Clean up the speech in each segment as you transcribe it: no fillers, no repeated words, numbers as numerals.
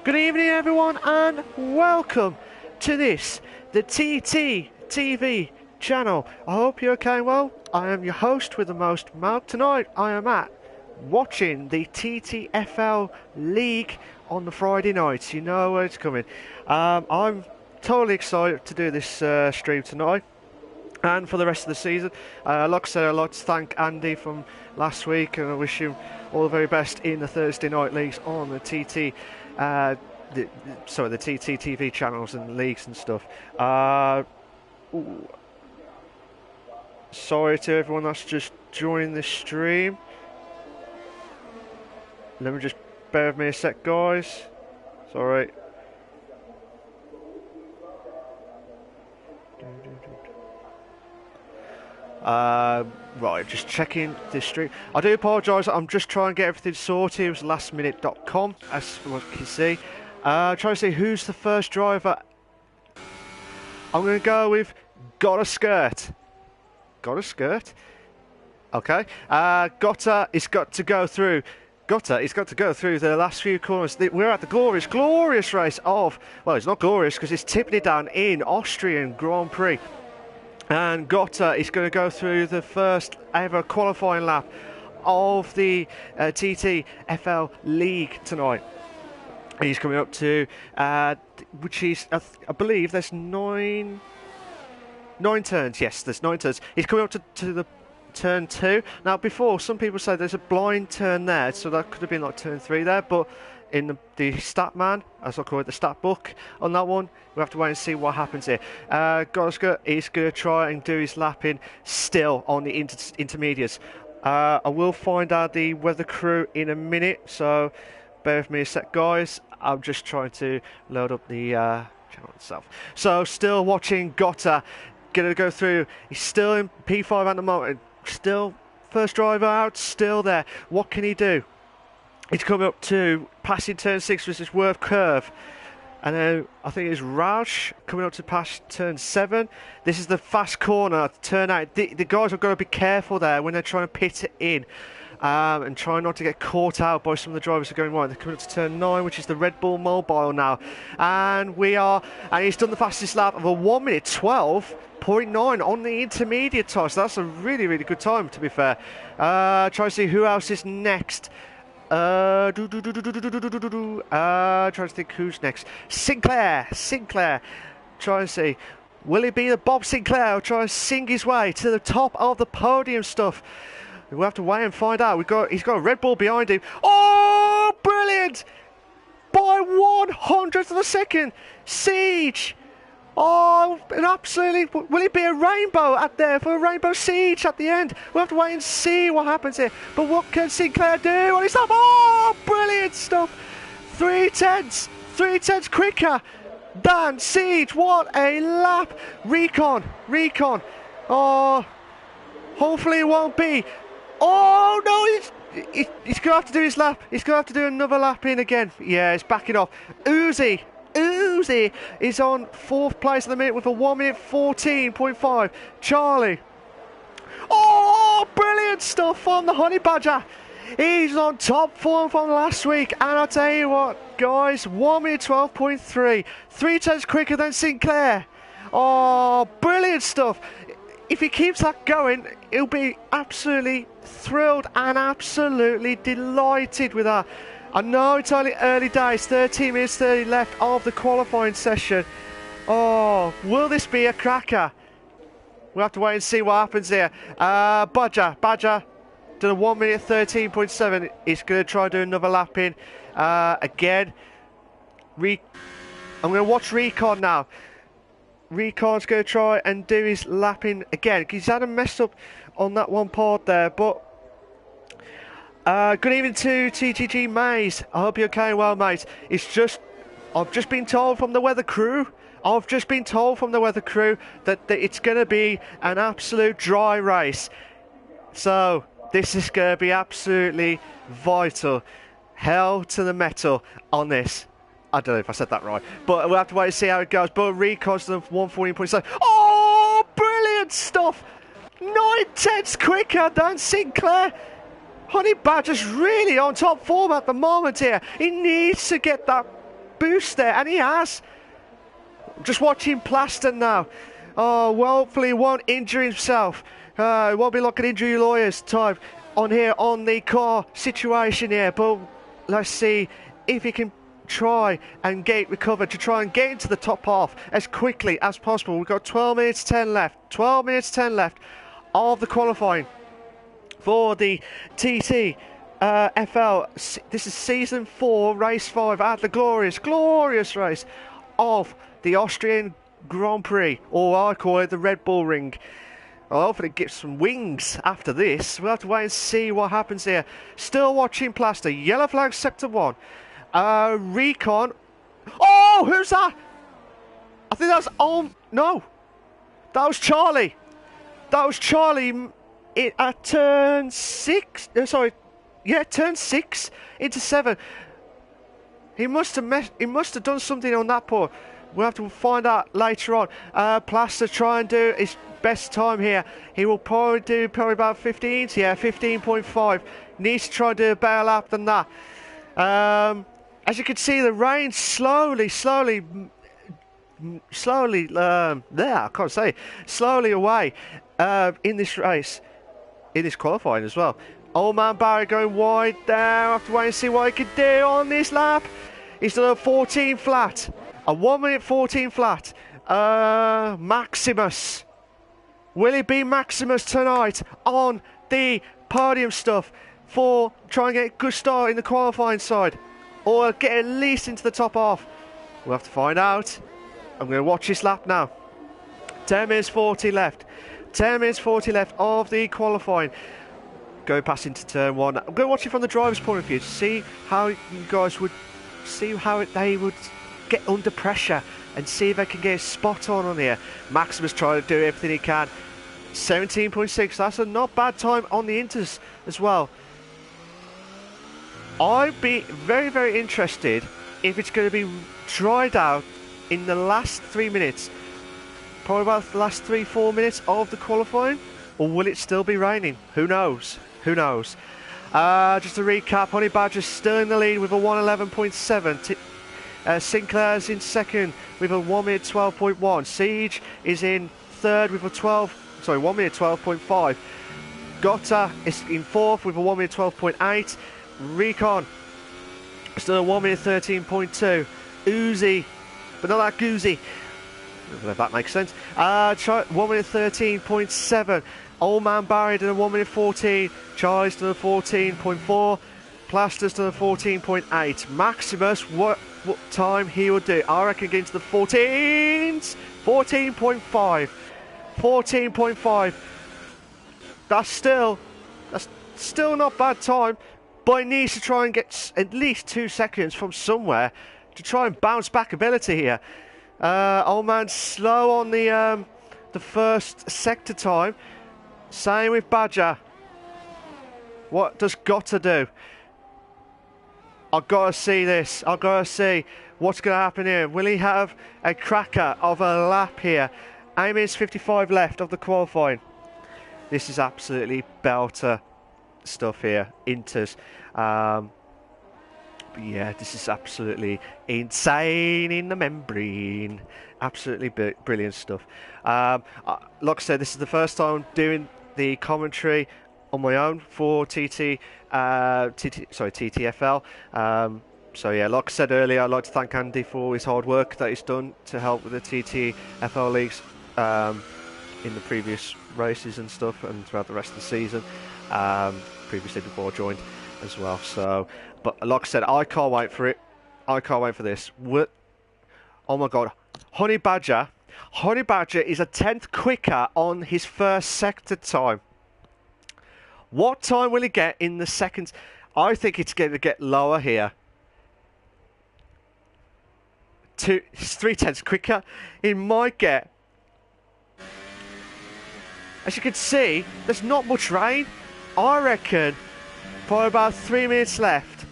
Good evening everyone and welcome to this, the TTTV channel. I hope you're okay and well. I am your host with the most mouth. Tonight I am watching the TTFL League on the Friday nights. You know where it's coming. I'm totally excited to do this stream tonight and for the rest of the season. Like I said, I'd like to thank Andy from last week and I wish him all the very best in the Thursday night leagues on the the TTTV channels and leagues and stuff. Sorry to everyone that's just joining this stream. Let me just bear with me a sec, guys. Sorry. Right, just checking this stream. I do apologise, I'm just trying to get everything sorted. It was lastminute.com, as you can see. Trying to see who's the first driver. I'm going to go with Got a Skirt. Got a Skirt? Okay. Gotta is got to go through. Gotta is got to go through the last few corners. We're at the glorious race of, well, it's not glorious because it's tipping it down in Austrian Grand Prix. And Gotta is going to go through the first ever qualifying lap of the TTFL League tonight. He's coming up to, which is, I believe there's nine turns. Yes, there's 9 turns. He's coming up to the turn 2. Now, before, some people say there's a blind turn there, so that could have been like turn 3 there, but in the stat man, as I call it, the stat book on that one, we'll have to wait and see what happens here. Goska is going to try and do his lapping still on the intermediates. I will find out the weather crew in a minute, so bear with me a sec, guys. I'm just trying to load up the channel itself. So, still watching Gotta. Going to go through. He's still in P5 at the moment. Still first driver out, still there. What can he do? He's coming up to passing turn 6 with his Worth curve. And then I think it's Rausch coming up to pass turn 7. This is the fast corner, turn 8. The guys have got to be careful there when they're trying to pit it in. And try not to get caught out by some of the drivers who are going wide. They're coming up to turn 9, which is the Red Bull Mobile now. And he's done the fastest lap of a 1 minute 12.9 on the intermediate time. So that's a really, really good time, to be fair. Try to see who else is next. Trying to think who's next. Sinclair. Try and see. Will it be the Bob Sinclair? Will try and sing his way to the top of the podium stuff. We'll have to wait and find out. He's got a Red Bull behind him. Oh, brilliant! By 1/100th of a second. Siege. Oh, and absolutely. Will it be a rainbow out there for a rainbow siege at the end? We'll have to wait and see what happens here. But what can Sinclair do on his lap? Oh, brilliant stuff. 3/10 quicker than Siege. What a lap. Recon. Oh, hopefully it won't be. Oh, no, he's going to have to do his lap. He's going to have to do another lap in again. Yeah, it's backing off. Uzi is on 4th place at the minute with a 1 minute 14.5. Charlie. Oh, brilliant stuff from the Honey Badger. He's on top form from last week. And I'll tell you what, guys, 1 minute 12.3. 3/10 quicker than Sinclair. Oh, brilliant stuff. If he keeps that going, he'll be absolutely thrilled and absolutely delighted with that. I know it's only early days, 13 minutes 30 left of the qualifying session. Oh, will this be a cracker? We'll have to wait and see what happens here. Badger did a 1 minute 13.7. He's going to try and do another lap in. Again, I'm going to watch Recon now. Recon's going to try and do his lapping again. He's had a mess up on that one part there, but good evening to TTG Maze. I hope you're okay and well, mate. I've just been told from the weather crew that it's going to be an absolute dry race. So this is going to be absolutely vital. Hell to the metal on this. I don't know if I said that right, but we'll have to wait and see how it goes. But Recon's the 114.7. Oh, brilliant stuff! 9/10 quicker than Sinclair. Honey Badger's really on top form at the moment here. He needs to get that boost there, and he has. Just watching Plaster now. Oh, well, hopefully he won't injure himself. It won't be like an injury lawyer's type on here on the car situation here. But let's see if he can try and get recovered to try and get into the top half as quickly as possible. We've got 12 minutes 10 left. 12 minutes 10 left of the qualifying for the TTFL. This is season 4, race 5 at the glorious race of the Austrian Grand Prix, or I call it the Red Bull Ring. I'll hopefully get some wings after this. We'll have to wait and see what happens here. Still watching Plaster. Yellow flag sector 1. Recon. Oh, who's that? I think that's no. That was Charlie. That was Charlie at turn 6. Sorry. Yeah, turn 6 into 7. He must have done something on that part. We'll have to find out later on. Plaster try and do his best time here. He will probably do about 15. Yeah, 15.5. Needs to try and do a better lap than that. As you can see, the rain slowly away in this race, in this qualifying as well. Old man Barry going wide down. Have to wait and see what he can do on this lap. He's done a 14 flat. A 1 minute 14 flat. Maximus. Will it be Maximus tonight on the podium stuff for trying to get a good start in the qualifying side? Or get at least into the top half? We'll have to find out. I'm going to watch this lap now. 10 minutes 40 left. 10 minutes 40 left of the qualifying. Go past into turn 1. I'm going to watch it from the driver's point of view to see how you guys would see how they would get under pressure and see if they can get a spot on here. Maximus trying to do everything he can. 17.6, that's a not bad time on the inters as well. I'd be very interested if it's going to be dried out in the last 3 minutes, probably about the last 3-4 minutes of the qualifying, or will it still be raining? Who knows? Who knows? Just to recap, Honey Badger's still in the lead with a 1:11.7. Sinclair's in second with a 1 minute 12.1. Siege is in third with a 1 minute 12.5. Gotta is in fourth with a 1 minute 12.8. Recon still a 1 minute 13.2. Uzi, but not that Goozy. I don't know if that makes sense. 1 minute 13.7. Old Man Barry did a 1 minute 14. Charlie's done a 14.4. Plaster's done a 14.8. Maximus, what time he would do? I reckon get into the 14s. 14.5. 14.5. That's still not bad time, but he needs to try and get at least 2 seconds from somewhere to try and bounce back ability here. Old man slow on the first sector time. Same with Badger. What does Gotta do? I've got to see this. I've got to see what's going to happen here. Will he have a cracker of a lap here? 8 minutes 55 left of the qualifying. This is absolutely belter stuff here. Inters. Yeah, this is absolutely insane in the membrane. Absolutely brilliant stuff. Like I said, this is the first time doing the commentary on my own for TTFL. So yeah, like I said earlier, I'd like to thank Andy for his hard work that he's done to help with the TTFL leagues in the previous races and stuff, and throughout the rest of the season. Previously, before I joined as well. So, but like I said, I can't wait for it. I can't wait for this. Oh my God, Honey Badger is a 10th quicker on his first sector time. What time will he get in the second? I think it's going to get lower here. He's 3/10 quicker. He might get. As you can see, there's not much rain. I reckon probably about 3 minutes left.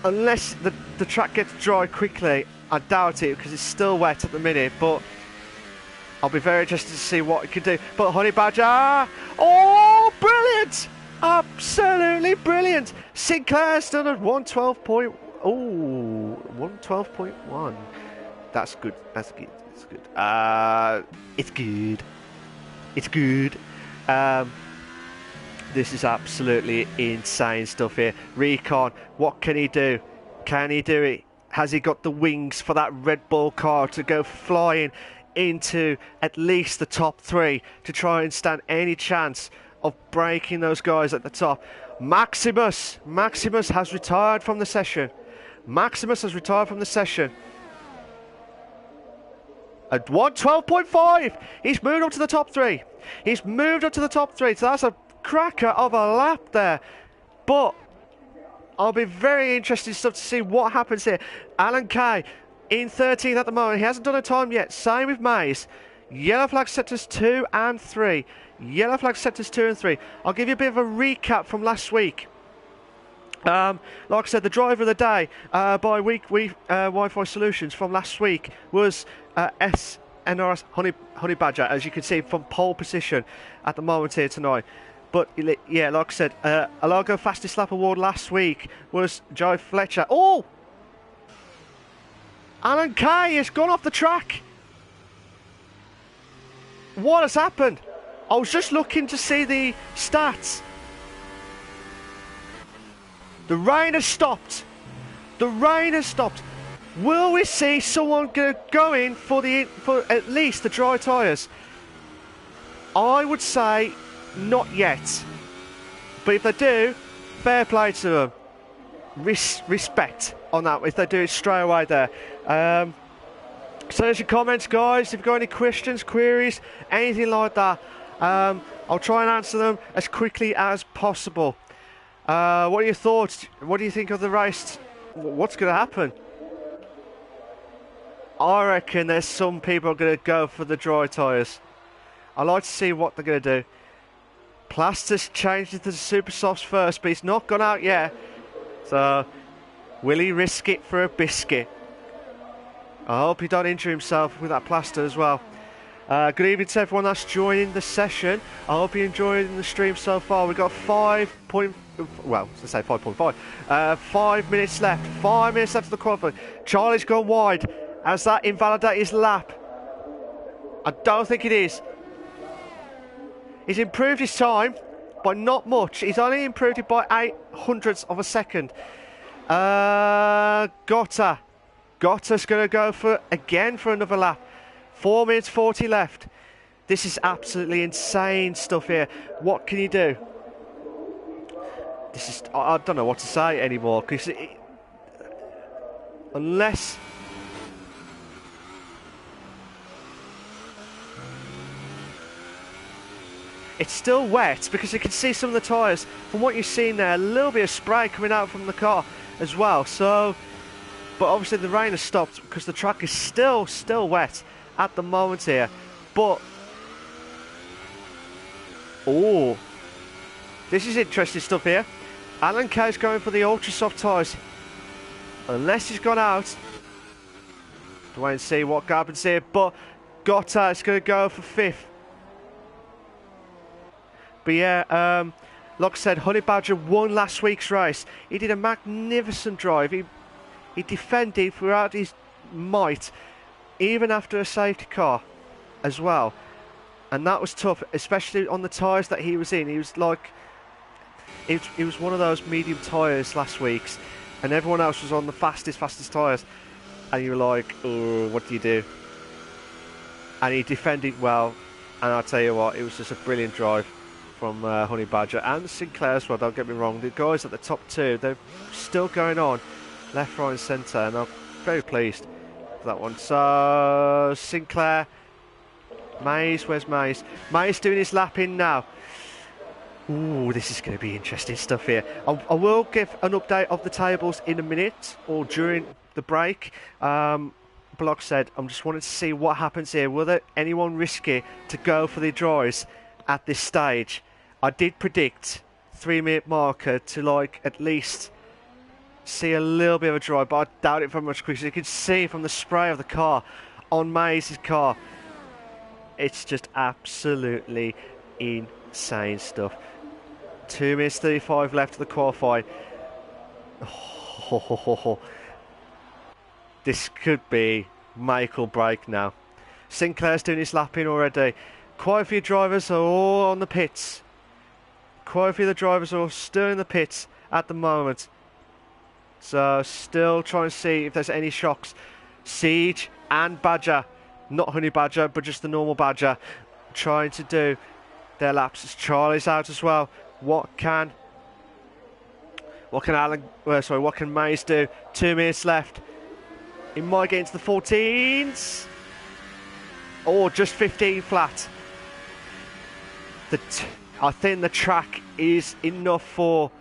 Unless the track gets dry quickly. I doubt it because it's still wet at the minute. But I'll be very interested to see what he can do. But Honey Badger, oh, brilliant! Absolutely brilliant. Sinclair's done a 1:12. Oh, 112.1. That's good. That's good. It's good. It's good. It's good. This is absolutely insane stuff here. Recon, what can he do? Can he do it? Has he got the wings for that Red Bull car to go flying into at least the top 3 to try and stand any chance of breaking those guys at the top? Maximus has retired from the session. Maximus has retired from the session. At 112.5, he's moved up to the top 3. He's moved up to the top 3, so that's a cracker of a lap there. But I'll be very interested to see what happens here. Alan Kay in 13th at the moment. He hasn't done a time yet. Same with Mays. Yellow flag sectors 2 and 3. Yellow flag sectors 2 and 3. I'll give you a bit of a recap from last week. Like I said, the driver of the day by Wi-Fi Solutions from last week was SNRS Honey Badger, as you can see from pole position at the moment here tonight. But yeah, like I said, Alago Fastest Lap Award last week was Joe Fletcher. Oh! Alan Kay has gone off the track. What has happened? I was just looking to see the stats. The rain has stopped. The rain has stopped. Will we see someone go in for at least the dry tyres? I would say not yet. But if they do, fair play to them. Respect on that if they do it straight away there. So there's your comments, guys. If you've got any questions, queries, anything like that, I'll try and answer them as quickly as possible. What are your thoughts? What do you think of the race? What's going to happen? I reckon there's some people are going to go for the dry tyres. I'd like to see what they're going to do. Plaster's changed into the super softs first, but he's not gone out yet. So, will he risk it for a biscuit? I hope he don't injure himself with that plaster as well. Good evening to everyone that's joining the session. I hope you're enjoying the stream so far. We've got 5.5 minutes left. 5 minutes left of the qualifying. Charlie's gone wide. Has that invalidated his lap? I don't think it is. He's improved his time, but not much. He's only improved it by 0.08 of a second. Gotta's going to go for another lap. 4 minutes 40 left. This is absolutely insane stuff here. What can you do? This is, I don't know what to say anymore, because unless it's still wet, because you can see some of the tyres from what you've seen there, a little bit of spray coming out from the car as well. So, but obviously the rain has stopped because the track is still wet at the moment here. But oh, this is interesting stuff here. Alan Kay's going for the ultra soft tyres, unless he's gone out. Wait and see what happens here. But Gotta is going to go for 5th. But yeah, like I said, Honey Badger won last week's race. He did a magnificent drive. He defended throughout his might, even after a safety car as well. And that was tough, especially on the tyres that he was in. He was like, it was one of those medium tyres last week's, and everyone else was on the fastest tyres. And you were like, oh, what do you do? And he defended well. And I'll tell you what, it was just a brilliant drive from Honey Badger and Sinclair as well. Don't get me wrong, the guys at the top 2, they're still going on left, right and centre, and I'm very pleased with that one. So Sinclair, Mays, where's Mays? Mays doing his lap in now. Ooh, this is going to be interesting stuff here. I will give an update of the tables in a minute or during the break. But like I said, I'm just wanting to see what happens here. Will there anyone risky to go for the dries at this stage? I did predict 3-minute marker to like at least see a little bit of a dry, but I doubt it very much because you can see from the spray of the car on Mays' car, it's just absolutely insane stuff. 2 minutes 35 left of the qualifying. Oh, This could be make or break now. Sinclair's doing his lapping already. Quite a few drivers are all on the pits. Quite a few of the drivers are still in the pits at the moment. So still trying to see if there's any shocks. Siege and Badger, not Honey Badger, but just the normal Badger, trying to do their laps. Charlie's out as well. What can Mays do? 2 minutes left. He might get into the 14s. Or just 15 flat. I think the track is enough for...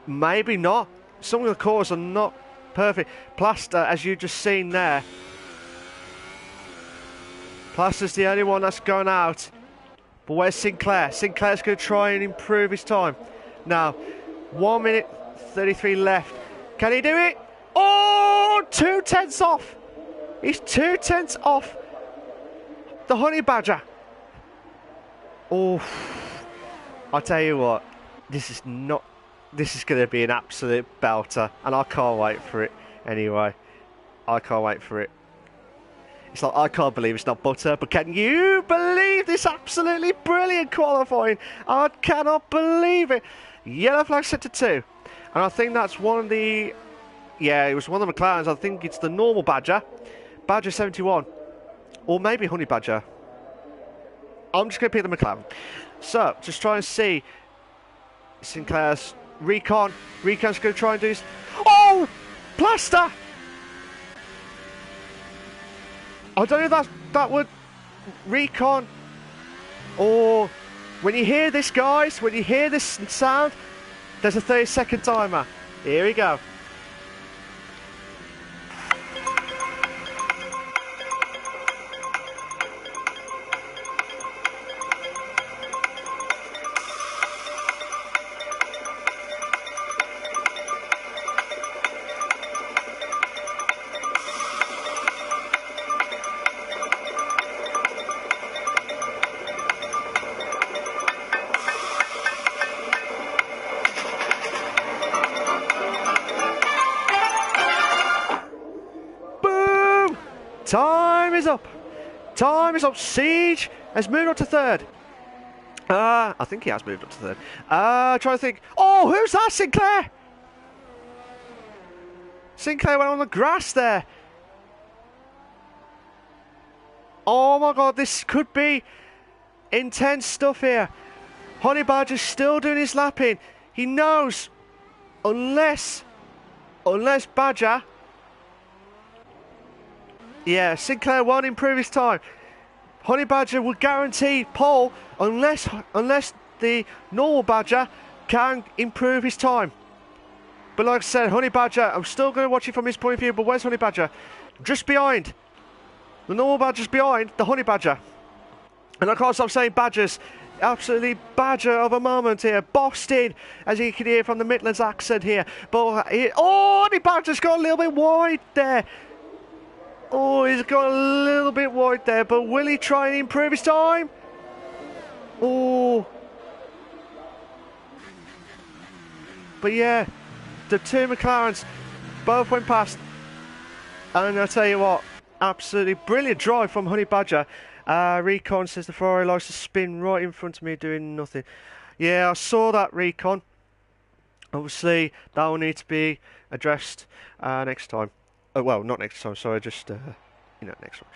Maybe not. Some of the cores are not perfect. Plaster, as you just seen there. Plaster's the only one that's gone out. But where's Sinclair? Sinclair's going to try and improve his time. Now, 1 minute 33 left. Can he do it? Oh, 2 tenths off. He's 2 tenths off the Honey Badger. Oh, I'll tell you what, this is going to be an absolute belter, and I can't wait for it anyway. I can't wait for it. It's like, I can't believe it's not butter, but can you believe this absolutely brilliant qualifying? I cannot believe it. Yellow flag set to 2, and I think that's one of the, yeah, it was one of the McLarens. I think it's the normal Badger, Badger 71, or maybe Honey Badger. I'm just going to pick the McLaren. So, just try and see Sinclair's Recon. Recon's going to try and do this. Oh! Plaster! I don't know if that would... Recon. Or... When you hear this, guys, when you hear this sound, there's a 30-second timer. Here we go. Time is up. Time is up. Siege has moved up to 3rd. I think he has moved up to 3rd. Trying to think. Oh, who's that? Sinclair. Sinclair went on the grass there. Oh my God, this could be intense stuff here. Honey Badger's still doing his lapping. He knows, unless Badger. Yeah, Sinclair won't improve his time. Honey Badger will guarantee pole unless the normal Badger can improve his time. But like I said, Honey Badger, I'm still going to watch it from his point of view, but where's Honey Badger? Just behind. The normal Badger's behind the Honey Badger. And I can't stop saying Badgers. Absolutely Badger of a moment here. Bossed in, as you can hear from the Midlands accent here. But, oh, Honey Badger's got a little bit wide there. Oh, he's got a little bit wide there, but will he try and improve his time? Oh. But yeah, the 2 McLarens both went past. And I'll tell you what, absolutely brilliant drive from Honey Badger. Recon says the Ferrari likes to spin right in front of me doing nothing. Yeah, I saw that, Recon. Obviously, that will need to be addressed next time. Well, not next time, sorry, just, next one.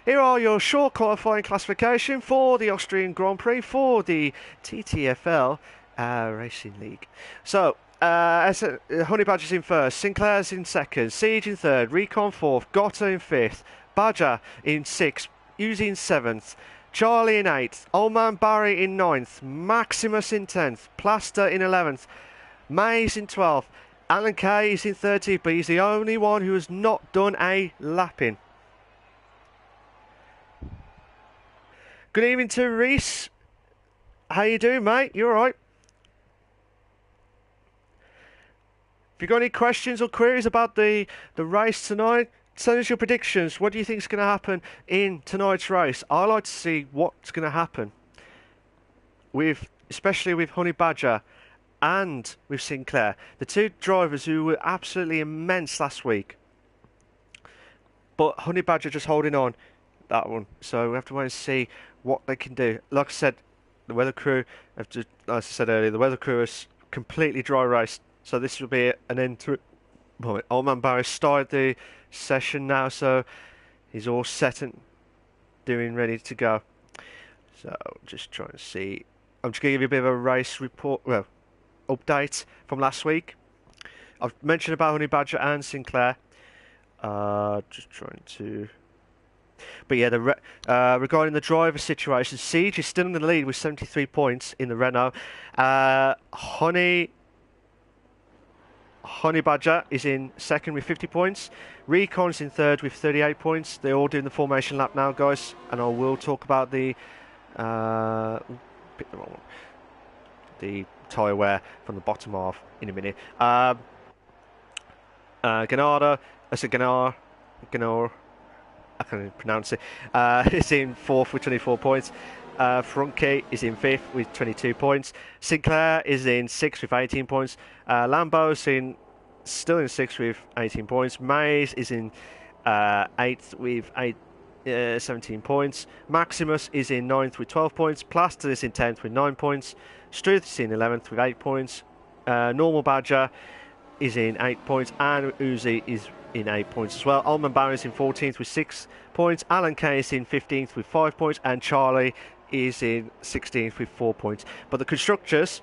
Here are your short qualifying classification for the Austrian Grand Prix for the TTFL Racing League. So, Honey Badger's in 1st, Sinclair's in 2nd, Siege in 3rd, Recon 4th, Gotta in 5th, Badger in 6th, Uzi in 7th, Charlie in 8th, Old Man Barry in 9th, Maximus in 10th, Plaster in 11th, Mays in 12th, Alan Kay is in 30th, but he's the only one who has not done a lapping. Good evening to Reese. How you doing, mate? You alright? If you've got any questions or queries about the race tonight, send us your predictions. What do you think is going to happen in tonight's race? I like to see what's going to happen, especially with Honey Badger and with Sinclair. The two drivers who were absolutely immense last week. But Honey Badger just holding on that one. So we have to wait and see what they can do. Like I said, the weather crew, as I said earlier, the weather crew is completely dry raced. So this will be an end to it. Old Man Barry started the session now, so he's all set and ready to go. So just trying to see. I'm just going to give you a bit of a race report, well, update from last week. I've mentioned about Honey Badger and Sinclair. Just trying to. But yeah, regarding the driver situation, Siege is still in the lead with 73 points in the Renault. Honey Badger is in second with 50 points. Recon's in third with 38 points. They're all doing the formation lap now, guys. And I will talk about the pick the wrong one. The tyre wear from the bottom half in a minute. Ganardo, I said Ganar, I can't even pronounce it. Is in fourth with 24 points. Frunke is in fifth with 22 points. Sinclair is in sixth with 18 points. Lambo's still in sixth with 18 points. Mays is in eighth with 17 points. Maximus is in ninth with 12 points. Plaster is in 10th with 9 points. Struth is in 11th with 8 points. Normal Badger is in 8 points. And Uzi is in 8 points as well. Alman Barron is in 14th with 6 points. Alan Kay is in 15th with 5 points. And Charlie is in 16th with 4 points. But the constructors,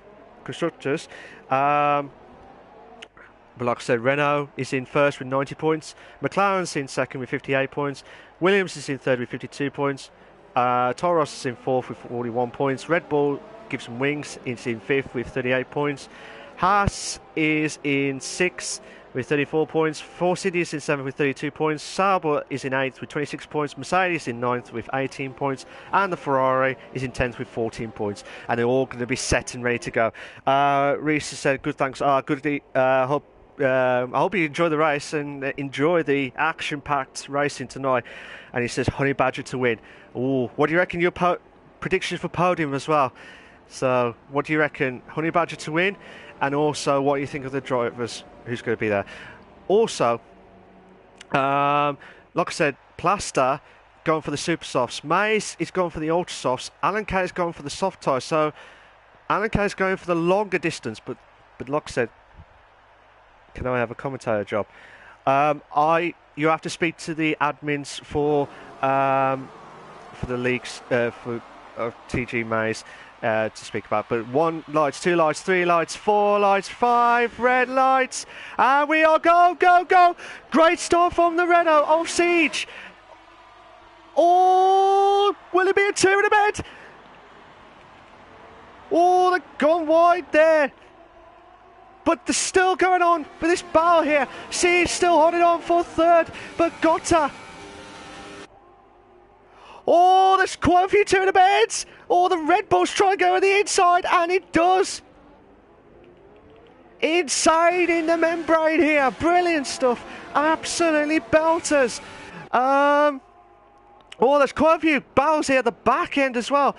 but like I said, Renault is in first with 90 points. McLaren's in second with 58 points. Williams is in third with 52 points. Toros is in fourth with 41 points. Red Bull gives them wings. It's in fifth with 38 points. Haas is in sixth with 34 points. Force India is in seventh with 32 points. Sauber is in eighth with 26 points. Mercedes in ninth with 18 points. And the Ferrari is in 10th with 14 points. And they're all going to be set and ready to go. Reese has said, good thanks. Good. I hope you enjoy the race and enjoy the action-packed racing tonight. And he says, Honey Badger to win. Ooh, what do you reckon your predictions for podium as well? So, what do you reckon? Honey Badger to win? And also, what do you think of the drivers? Who's going to be there? Also, like I said, Plaster going for the super softs. Mays is going for the ultra softs. Alan Kay is going for the soft tyres. So, Alan Kay is going for the longer distance. But like I said, can I have a commentator job? You have to speak to the admins for the leagues for TG Mays to speak about. But 1 lights, 2 lights, 3 lights, 4 lights, 5 red lights, and we are go! Great start from the Renault of Siege. Oh, will it be a 2 in a bed? Oh, they've gone wide there. But they're still going on with this battle here. Siege still holding on for third, but Gotta. Oh, there's quite a few 2 in the beds. Oh, the Red Bulls try and go on the inside, and it does. Inside in the membrane here. Brilliant stuff. Absolutely belters. Oh, there's quite a few battles here at the back end as well.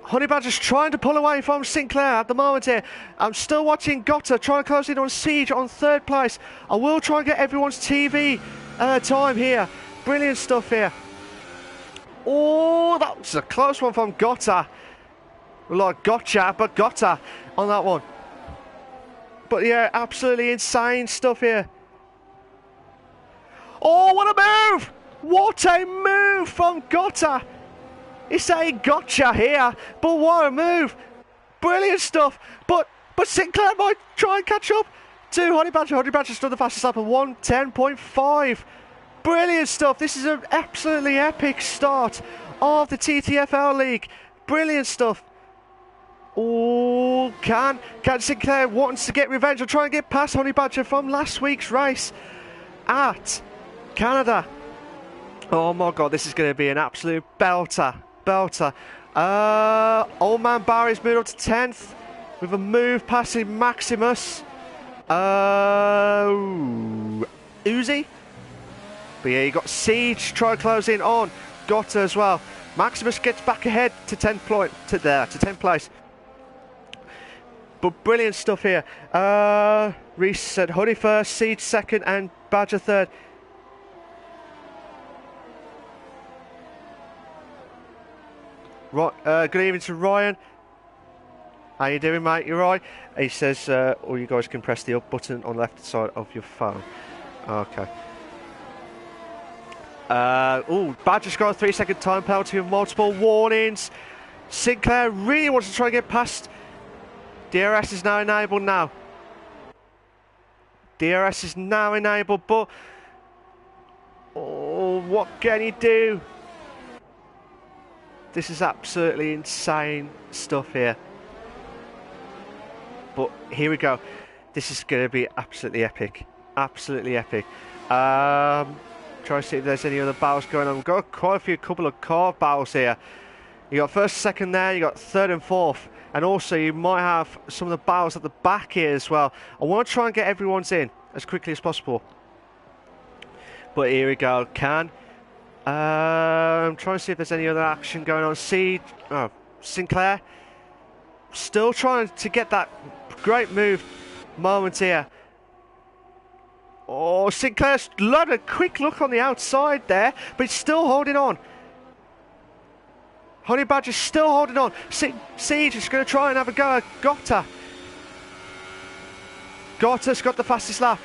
Honey Badger's trying to pull away from Sinclair at the moment here. I'm still watching Gotta trying to close in on Siege on third place. I will try and get everyone's TV time here. Brilliant stuff here. Oh, that was a close one from Gotta. Like gotcha, but Gotta on that one. But yeah, absolutely insane stuff here. Oh, what a move! What a move from Gotta! He's saying gotcha here, but what a move. Brilliant stuff. But Sinclair might try and catch up to Honey Badger. Honey Badger's still the fastest lap at 1:10.5. Brilliant stuff. This is an absolutely epic start of the TTFL League. Brilliant stuff. Oh, can Sinclair wants to get revenge or try and get past Honey Badger from last week's race at Canada. Oh my God, this is going to be an absolute belter. Old Man Barry's moved up to 10th with a move passing Maximus. Uzi. But yeah, you got Siege try to close in on Gotta as well. Maximus gets back ahead to 10th place. But brilliant stuff here. Reese said Honey first, Siege second, and Badger third. Right, good evening to Ryan. How you doing, mate? You right? He says, or you guys can press the up button on the left side of your phone. Okay. Badger's got a 3-second time penalty with multiple warnings. Sinclair really wants to try and get past. DRS is now enabled now. DRS is now enabled, but what can you do? This is absolutely insane stuff here. But here we go. This is going to be absolutely epic. Absolutely epic. Try to see if there's any other battles going on. We've got quite a couple of car battles here. You got first, second there. You got third and fourth. And also you might have some of the battles at the back here as well. I want to try and get everyone's in as quickly as possible. But here we go. I'm trying to see if there's any other action going on. Sinclair still trying to get that great move moment here. Oh, Sinclair's had a quick look on the outside there, but he's still holding on. Honey Badger's still holding on. Siege is going to try and have a go at Gotta. Gotta's got the fastest lap.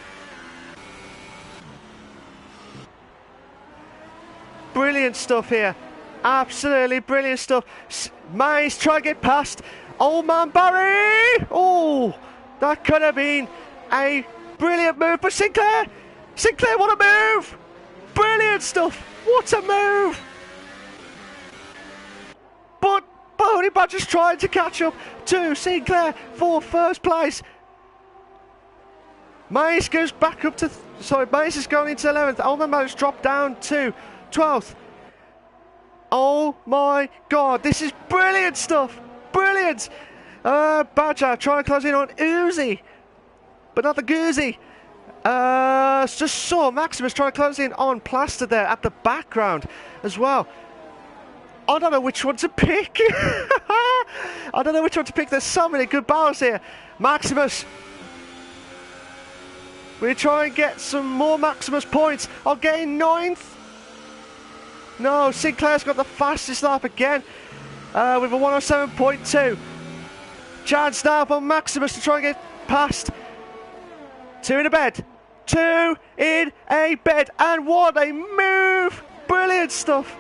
Brilliant stuff here. Absolutely brilliant stuff. Mays trying to get past. Old man Barry. Oh, that could have been a brilliant move for Sinclair. Sinclair, what a move. Brilliant stuff. What a move. But Honey Badger's trying to catch up to Sinclair for first place. Mays goes back up to... Mays has gone into 11th. Old man Barry's dropped down to 12th. Oh my god, this is brilliant stuff. Brilliant. Badger trying to close in on Uzi, but not the Goozy. Just saw Maximus trying to close in on Plaster there at the background as well. I don't know which one to pick. I don't know which one to pick. There's so many good battles here. Maximus. We try and get some more Maximus points. I'll get in 9th. No, Sinclair's got the fastest lap again with a 107.2. Chance now for Maximus to try and get past. 2 in a bed. 2 in a bed. And what a move. Brilliant stuff.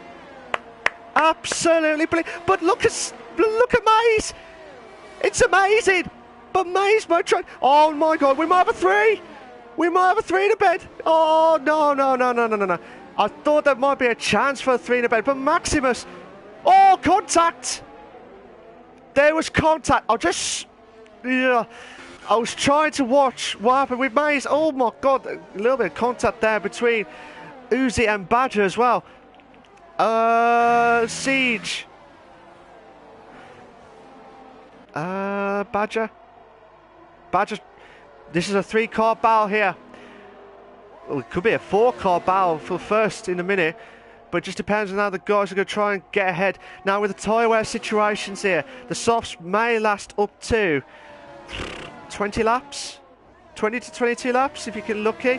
Absolutely brilliant. But look at Mays. It's amazing. But Mays might try. Oh my god, we might have a 3. We might have a 3 in a bed. Oh, no. I thought there might be a chance for a 3 in a bed, but Maximus. Oh, contact. There was contact. I was trying to watch what happened with Mays. Oh my god, a little bit of contact there between Uzi and Badger as well. Siege. Badger. This is a 3-car battle here. Well, it could be a 4-car battle for first in a minute, but it just depends on how the guys are going to try and get ahead. Now, with the tyre wear situations here, the softs may last up to 20 laps, 20 to 22 laps if you get lucky.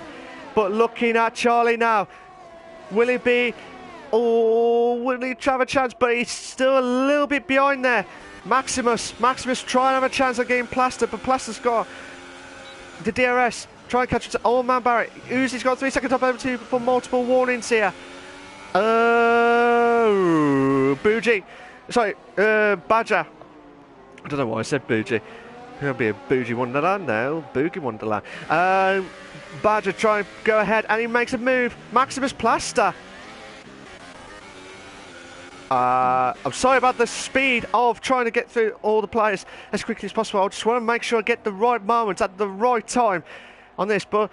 But looking at Charlie now, will he be? Oh, will he have a chance? But he's still a little bit behind there. Maximus trying to have a chance of getting Plaster, but Plaster's got the DRS. Try and catch it to Old Man Barrett. Uzi's got 3-second top over 2 for multiple warnings here. Bougie. Sorry, Badger. I don't know why I said Bougie. It'll be a Bougie Wonderland now. Boogie Wonderland. Badger trying to go ahead and he makes a move. Maximus Plaster. I'm sorry about the speed of trying to get through all the players as quickly as possible. I just want to make sure I get the right moment at the right time on this. But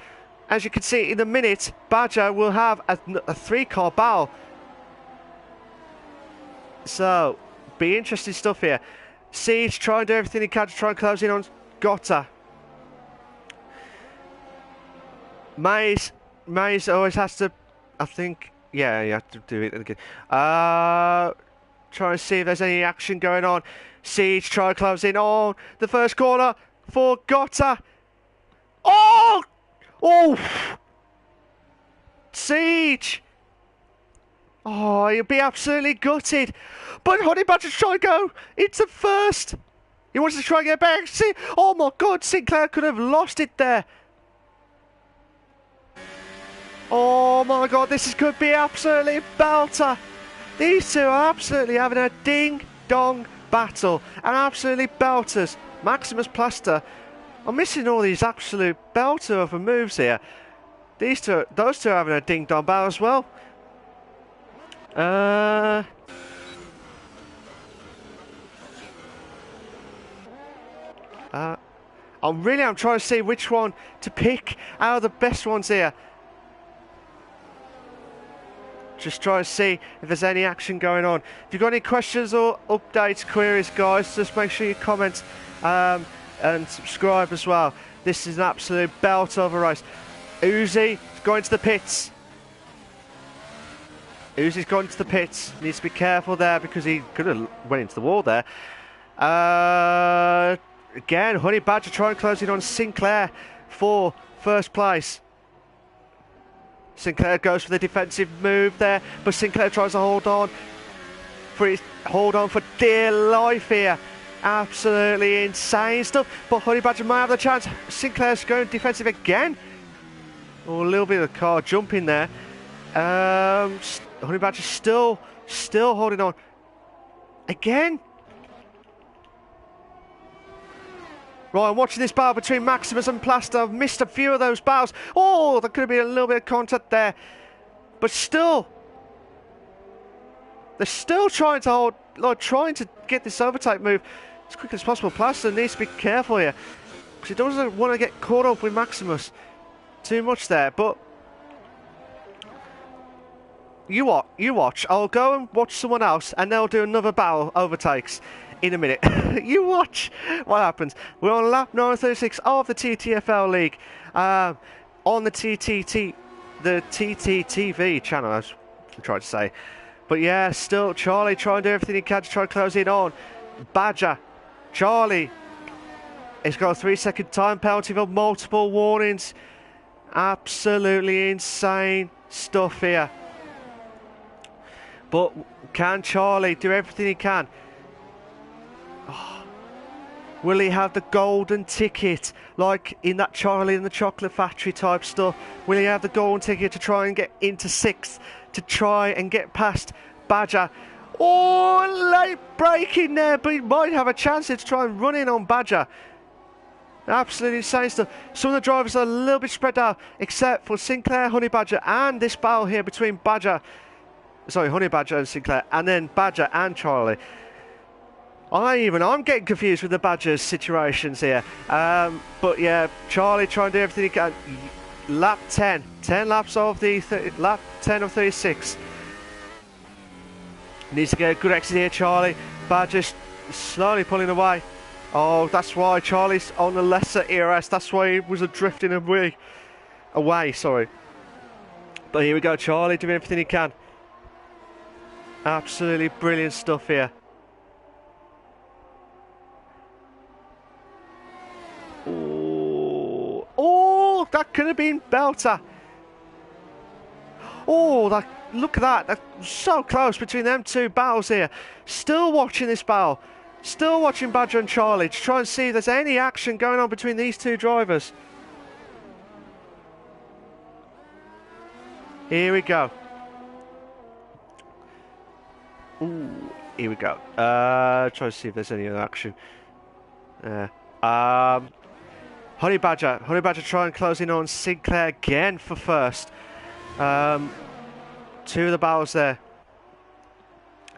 as you can see, in a minute, Badger will have a 3-car battle. So, be interesting stuff here. Siege try and do everything he can to try and close in on Gotta. Mays always has to, I think. Yeah, you have to do it again. Try and see if there's any action going on. Siege try to close in on the first corner. for Gotta. Oh! Oh! Siege! Oh, he'll be absolutely gutted. But Honey Badger's trying to go into first. He wants to try and get back. See? Oh my God, Sinclair could have lost it there. Oh my God, could be absolutely belter. These two are absolutely having a ding-dong battle. And absolutely belters. Maximus Plaster. I'm missing all these absolute belter of moves here. Those two are having a ding-dong battle as well. I'm trying to see which one to pick out of the best ones here. Just try to see if there's any action going on. If you've got any questions or updates, queries, guys, just make sure you comment and subscribe as well. This is an absolute belt of a race. Uzi going to the pits. Uzi's gone to the pits. Needs to be careful there because he could have went into the wall there. Again, Honey Badger trying to close in on Sinclair for first place. Sinclair goes for the defensive move there, but Sinclair tries to hold on for dear life here. Absolutely insane stuff, but Honey Badger might have the chance. Sinclair's going defensive again. Oh, a little bit of the car jumping there. Honey Badger still holding on. Again. Right, I'm watching this battle between Maximus and Plaster. I've missed a few of those battles. Oh, there could have been a little bit of contact there. But still, they're still trying to trying to get this overtake move as quick as possible. Plaster needs to be careful here because he doesn't want to get caught up with Maximus too much there. But you watch. I'll go and watch someone else, and they'll do another battle overtakes in a minute. You watch what happens. We're on lap 936 of the TTFL League on the TTTV channel, I was trying to say. But yeah, still Charlie trying to do everything he can to try and close it on. Badger. Charlie has got a 3-second time penalty for multiple warnings. Absolutely insane stuff here. But can Charlie do everything he can? Oh, will he have the golden ticket like in that Charlie and the Chocolate Factory type stuff? Will he have the golden ticket to try and get into 6th, to try and get past Badger? Oh, late braking there, but he might have a chance to try and run in on Badger. Absolutely insane stuff. Some of the drivers are a little bit spread out, except for Sinclair, Honey Badger, and this battle here between Honey Badger and Sinclair, and then Badger and Charlie. I'm getting confused with the Badgers situations here. But yeah, Charlie trying to do everything he can. Lap 10 laps of lap 10 of 36. Needs to get a good exit here, Charlie. Badger's slowly pulling away. Oh, that's why Charlie's on the lesser ERS. That's why he was drifting away. Sorry. But here we go, Charlie doing everything he can. Absolutely brilliant stuff here. Oh, that could have been belter. Oh, look at that. That's so close between them two battles here. Still watching this battle. Still watching Badger and Charlie to try and see if there's any action going on between these two drivers. Here we go. Ooh, here we go. Try to see if there's any other action. Honey Badger trying to close in on Sinclair again for first. Two of the battles there.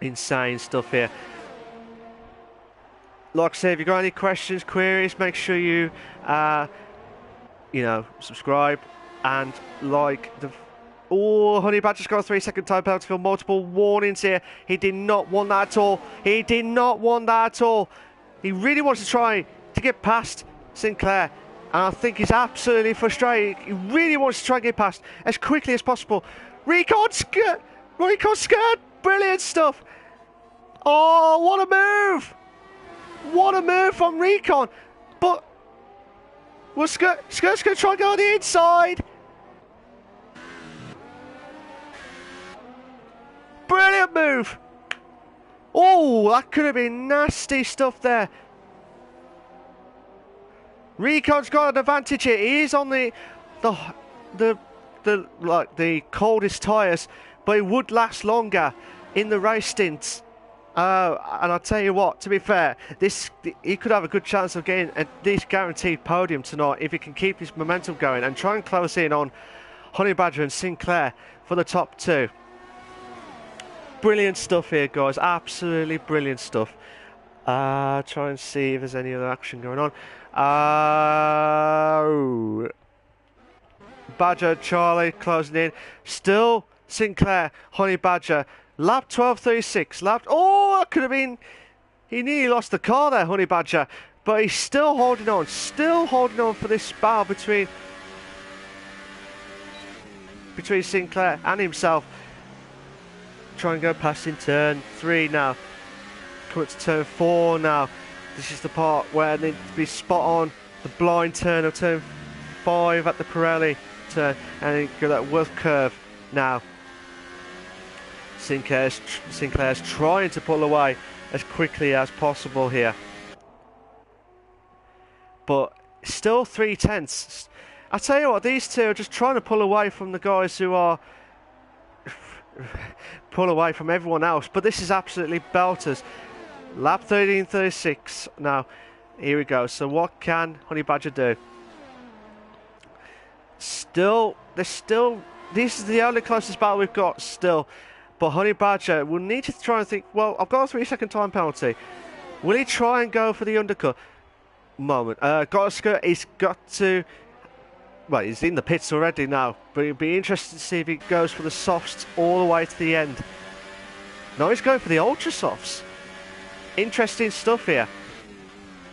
Insane stuff here. Like I said, if you've got any questions, queries, make sure you, subscribe and like the. Oh, Honey Badger's got a 3-second time penalty for multiple warnings here. He did not want that at all. He did not want that at all. He really wants to try to get past Sinclair. And I think he's absolutely frustrated. He really wants to try and get past as quickly as possible. Recon skirt! Brilliant stuff! Oh, what a move! What a move from Recon! But Well, Skirt's going to try and go on the inside. Brilliant move. Oh, that could have been nasty stuff there. Ricon's got an advantage here. He is on the coldest tyres, but it would last longer in the race stints. And I'll tell you what, to be fair, he could have a good chance of getting a least guaranteed podium tonight if he can keep his momentum going and try and close in on Honey Badger and Sinclair for the top two. Brilliant stuff here, guys. Absolutely brilliant stuff. Try and see if there's any other action going on. Badger, Charlie closing in. Still Sinclair, Honey Badger. Lap 12.36. Oh, that could have been. He nearly lost the car there, Honey Badger. But he's still holding on. Still holding on for this battle between Sinclair and himself. Try and go past in turn 3 now. Come up to turn 4 now. This is the part where they need to be spot on. The blind turn of turn 5 at the Pirelli turn. And then go that Wolf curve now. Sinclair's trying to pull away as quickly as possible here. But still 3/10. I tell you what, these two are just trying to pull away from the guys who are pull away from everyone else. But this is absolutely belters. Lap 13.36 now. Here we go. So what can Honey Badger do? This is the only closest battle we've got still. But Honey Badger will need to try and think, well, I've got a 3-second time penalty. Will he try and go for the undercut? He's got to... Well, he's in the pits already now. But it'd be interesting to see if he goes for the softs all the way to the end. No, he's going for the ultra softs. Interesting stuff here.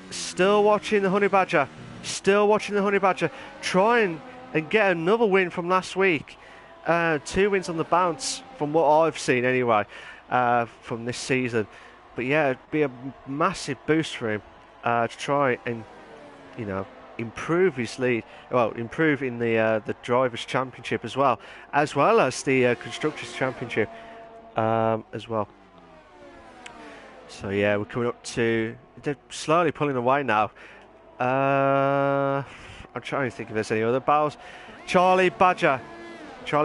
Still watching the Honey Badger. Still watching the Honey Badger. Trying and get another win from last week. 2 wins on the bounce, from what I've seen anyway, from this season. But yeah, it'd be a massive boost for him to try and, you know, improve his lead. Well, improve in the Drivers' Championship as well as the Constructors' Championship as well. So yeah, we're coming up to... They're slowly pulling away now. I'm trying to think if there's any other battles. Charlie Badger. He's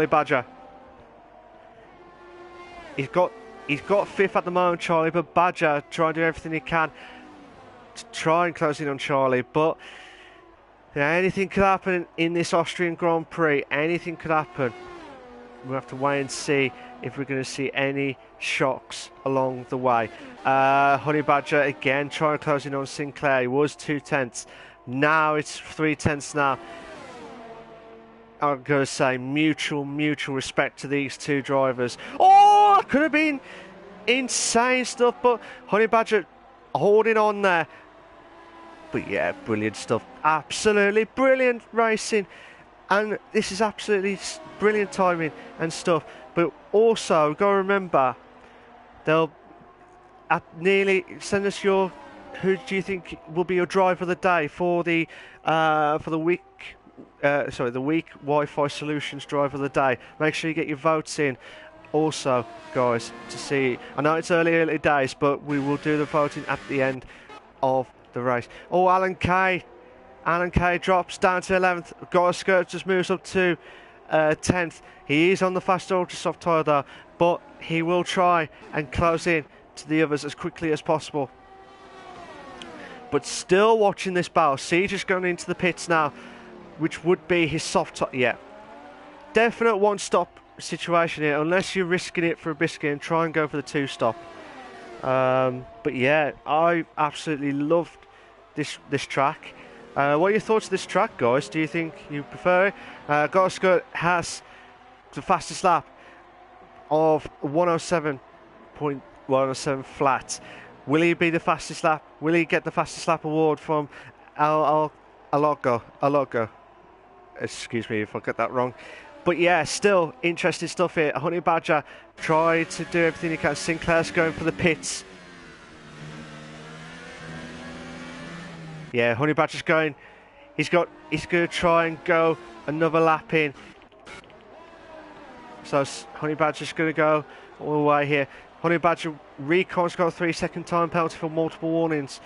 got 5th at the moment, Charlie, but Badger trying to do everything he can to try and close in on Charlie. But anything could happen in this Austrian Grand Prix. Anything could happen. We'll have to wait and see if we're going to see any shocks along the way. Honey Badger again trying to close in on Sinclair. He was 2/10. Now it's 3/10 now. I'm going to say mutual respect to these two drivers. Oh, that could have been insane stuff, but Honey Badger holding on there. But yeah, brilliant stuff. Absolutely brilliant racing. And this is absolutely brilliant timing and stuff. But also, got to remember, they'll nearly send us your... Who do you think will be your driver of the day for the week? The week Wi-Fi Solutions driver of the day. Make sure you get your votes in. Also, guys, to see. I know it's early days, but we will do the voting at the end of the race. Oh, Alan Kay drops down to 11th. Skirt just moves up to 10th. He is on the fast ultra soft tyre though, but he will try and close in to the others as quickly as possible. But still watching this battle. Siege is going into the pits now, which would be his soft top. Yeah, definite one-stop situation here, unless you're risking it for a biscuit and try and go for the 2-stop. But yeah, I absolutely loved this track. What are your thoughts of this track, guys? Do you think you prefer it? Gosko has the fastest lap of 107.107 flat. Will he be the fastest lap? Will he get the fastest lap award from Alogo? Excuse me if I get that wrong. But yeah, still interesting stuff here. Honey Badger tried to do everything he can. Sinclair's going for the pits. Yeah, Honey Badger's going. He's going to try and go another lap in. So Honey Badger's going to go all the way here. Honey Badger, Recon's got a 3-second time penalty for multiple warnings.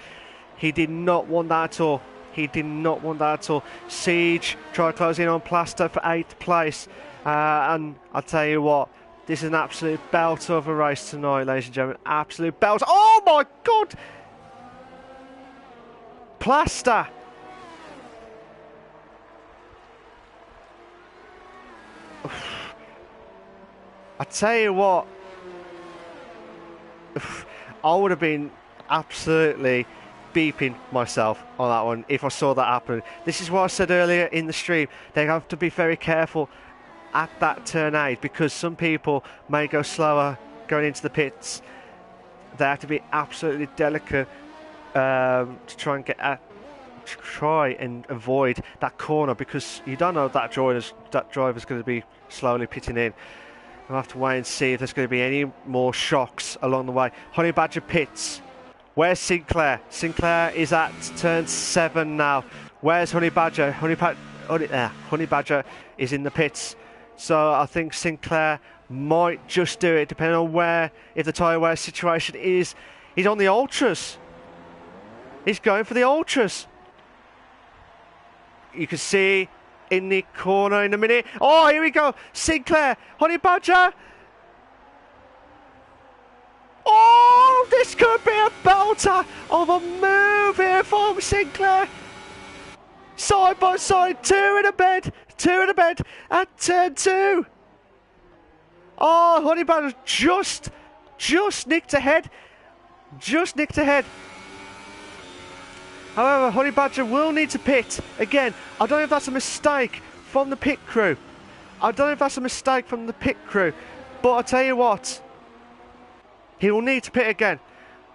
He did not want that at all. He did not want that at all. Siege tried closing on Plaster for 8th place. And I'll tell you what, this is an absolute belt of a race tonight, ladies and gentlemen. Absolute belt. Oh my God! Plaster! I tell you what, I would have been absolutely beeping myself on that one if I saw that happen. This is what I said earlier in the stream. They have to be very careful at that turn 8 because some people may go slower going into the pits. They have to be absolutely delicate to try and avoid that corner because you don't know that driver's going to be slowly pitting in. We'll have to wait and see if there's going to be any more shocks along the way. Honey Badger pits. Where's Sinclair? Sinclair is at turn 7 now. Where's Honey Badger? Honey Badger is in the pits. So I think Sinclair might just do it, depending on if the tyre wear situation is. He's on the ultras. He's going for the ultras. You can see in the corner in a minute. Oh, here we go. Sinclair, Honey Badger. Oh, this could be a belter of a move here from Sinclair. Side by side, two in a bed at turn 2. Oh, Honey Badger just nicked ahead. Just nicked ahead. However, Honey Badger will need to pit. Again, I don't know if that's a mistake from the pit crew. But I'll tell you what. He will need to pit again.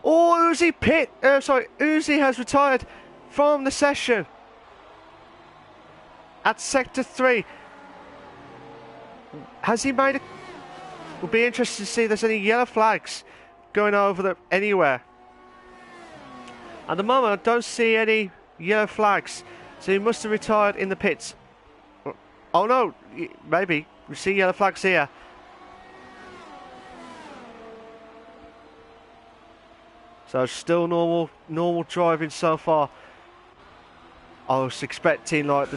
Oh, Uzi has retired from the session. At Sector 3. Has he made a... We'll be interested to see if there's any yellow flags going over anywhere. At the moment, I don't see any yellow flags. So he must have retired in the pits. Oh no, maybe. We see yellow flags here. So still normal driving so far. I was expecting like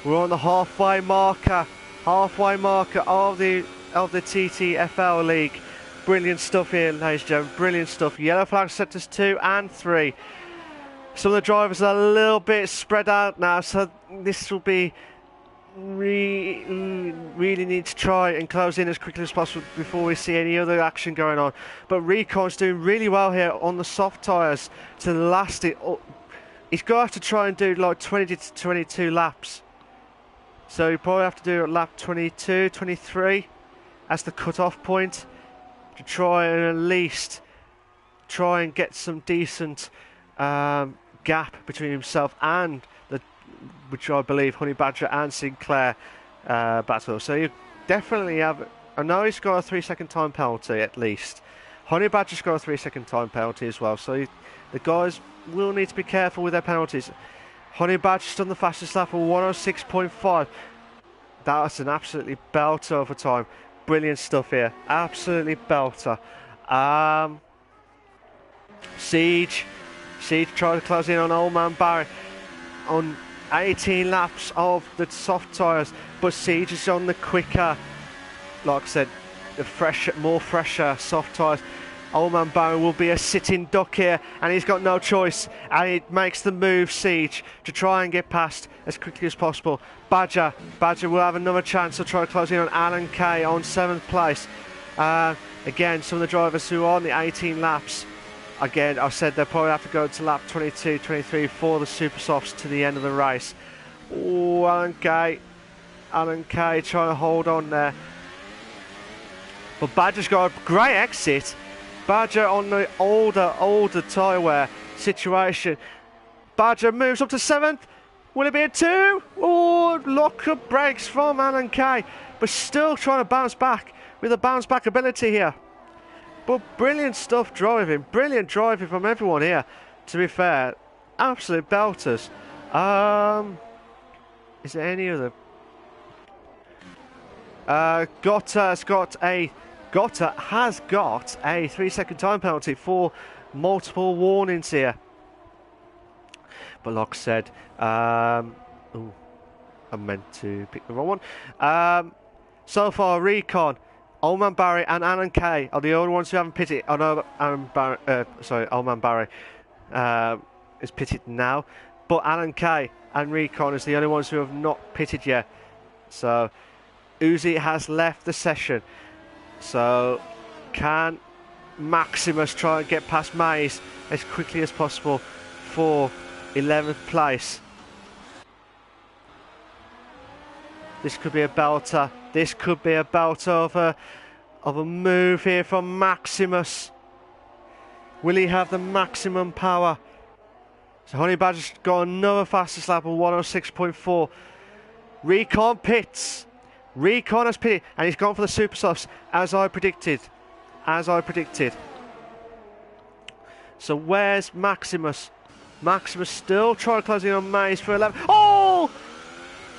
we're on the halfway marker of the TTFL league. Brilliant stuff here, ladies and gentlemen. Brilliant stuff. Yellow flag sectors 2 and 3. Some of the drivers are a little bit spread out now, so this will be really need to try and close in as quickly as possible before we see any other action going on. But Recon's doing really well here on the soft tyres to last it up. He's going to have to try and do like 20 to 22 laps. So you probably have to do lap 22, 23 as the cut-off point to try and at least try and get some decent gap between himself and which I believe Honey Badger and Sinclair battle. So you definitely have. I know he's got a 3-second time penalty at least. Honey Badger's got a 3-second time penalty as well. So the guys will need to be careful with their penalties. Honey Badger's done the fastest lap of 106.5. That's an absolutely belter over time. Brilliant stuff here. Absolutely belter. Siege tried to close in on Old Man Barry on 18 laps of the soft tyres, but Siege is on the quicker, like I said, the fresher soft tyres. Old Man Barry will be a sitting duck here, and he's got no choice, and it makes the move, Siege, to try and get past as quickly as possible. Badger will have another chance to try closing on Alan Kay on 7th place. Again, some of the drivers who are on the 18 laps, again, I said they'll probably have to go to lap 22, 23 for the super softs to the end of the race. Oh, Alan Kay trying to hold on there. But Badger's got a great exit. Badger on the older tyre wear situation. Badger moves up to 7th. Will it be a 2? Oh, lock up brakes from Alan Kay. But still trying to bounce back with a bounce back ability here. But brilliant stuff driving. Brilliant driving from everyone here, to be fair. Absolute belters. Is there any other? Gotta has got a 3-second time penalty for multiple warnings here. But like I said, ooh, I meant to pick the wrong one. So far, Recon, Old Man Barry and Alan Kay are the only ones who haven't pitted. I know Old Man Barry is pitted now, but Alan Kay and Recon is the only ones who have not pitted yet. So Uzi has left the session. So can Maximus try and get past Maze as quickly as possible for 11th place? This could be a belter. This could be a belter of a move here from Maximus. Will he have the maximum power? So Honey Badger's got another fastest lap of 106.4. Recon pits. Recon has pitted and he's gone for the super softs as I predicted. So where's Maximus? Maximus still trying to close in on Maze for 11. Oh!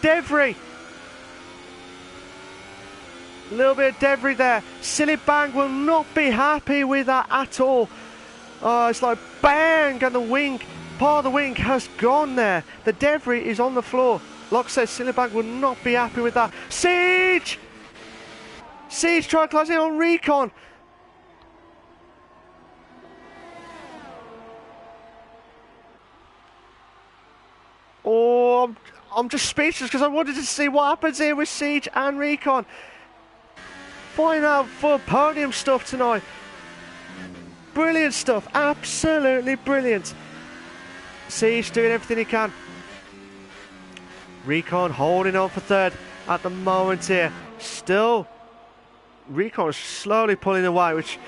Devry! A little bit of debris there. Silly Bang will not be happy with that at all. Oh, it's like bang, and the wing, part of the wing has gone there. The debris is on the floor. Like I said, Silly Bang will not be happy with that. Siege! Siege trying to close in on Recon. Oh, I'm just speechless because I wanted to see what happens here with Siege and Recon. Find out for podium stuff tonight. Brilliant stuff, absolutely brilliant. Siege doing everything he can. Recon holding on for third at the moment here. Still, Recon is slowly pulling away, which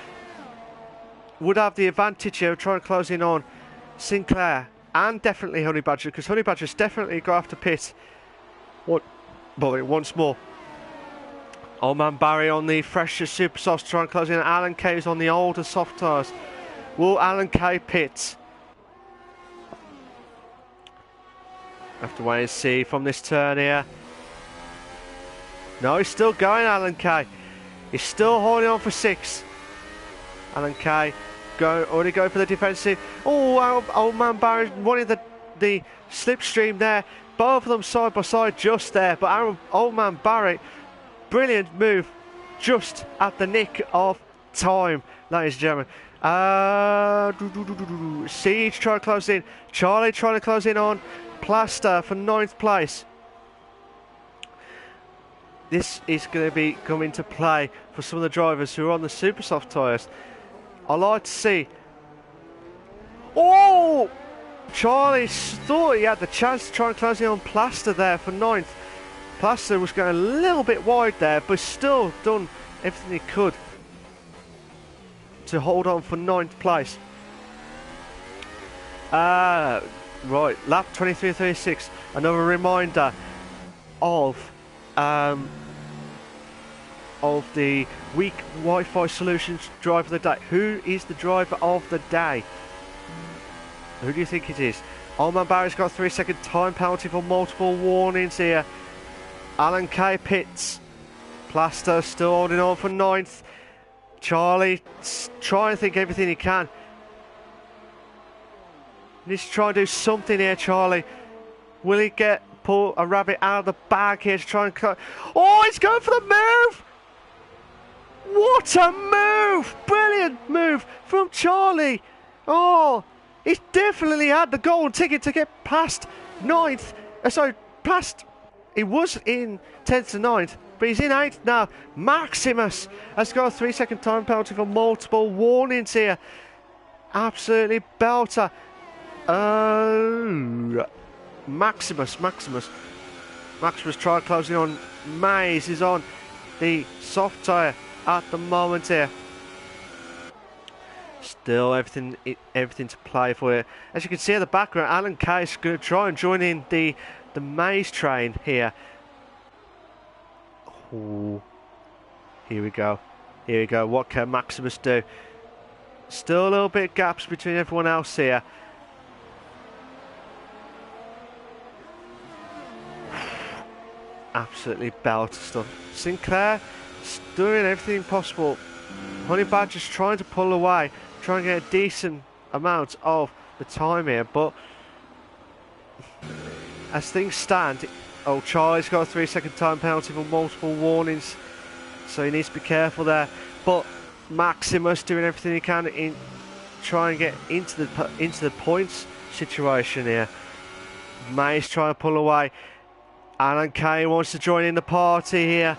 would have the advantage here of trying to close in on Sinclair and definitely Honey Badger, because Honey Badger's definitely got after pit once more. Old Man Barry on the fresher super softs trying to close in. Alan Kay's on the older soft tyres. Will Alan Kay pit? Have to wait and see from this turn here. No, he's still going, Alan Kay. He's still holding on for 6. Alan Kay already going for the defensive. Oh, Old Man Barry wanting the slipstream there. Both of them side by side just there. But Old Man Barry, brilliant move just at the nick of time, ladies and gentlemen. Siege trying to close in. Charlie trying to close in on Plaster for 9th place. This is going to be coming to play for some of the drivers who are on the super soft tyres. I like to see. Oh! Charlie thought he had the chance to try and close in on Plaster there for 9th. Plaster was going a little bit wide there, but still done everything he could to hold on for 9th place. Right, lap 23.36. Another reminder of the weak Wi-Fi solutions driver of the day. Who is the driver of the day? Who do you think it is? Old Man Barry's got a 3-second time penalty for multiple warnings here. Alan Kay pits. Plaster still holding on for 9th. Charlie trying to think everything he can. Needs to try and do something here, Charlie. Will he pull a rabbit out of the bag here to try and cut? Oh, he's going for the move! What a move! Brilliant move from Charlie. Oh, he's definitely had the golden ticket to get past 9th. He was in 10th to 9th, but he's in 8th now. Maximus has got a 3-second time penalty for multiple warnings here. Absolutely belter. Oh, Maximus tried closing on. Maze is on the soft tyre at the moment here. Still everything to play for it. As you can see in the background, Alan Kay is going to try and join in the Maze train here. Oh, here we go. What can Maximus do? Still a little bit of gaps between everyone else here. absolutely belter stuff. Sinclair doing everything possible. Honey Badger's trying to pull away, trying to get a decent amount of the time here, but as things stand, oh, Charlie's got a 3-second time penalty for multiple warnings, so he needs to be careful there. But Maximus doing everything he can in try and get into the points situation here. May's trying to pull away. Alan Kay wants to join in the party here.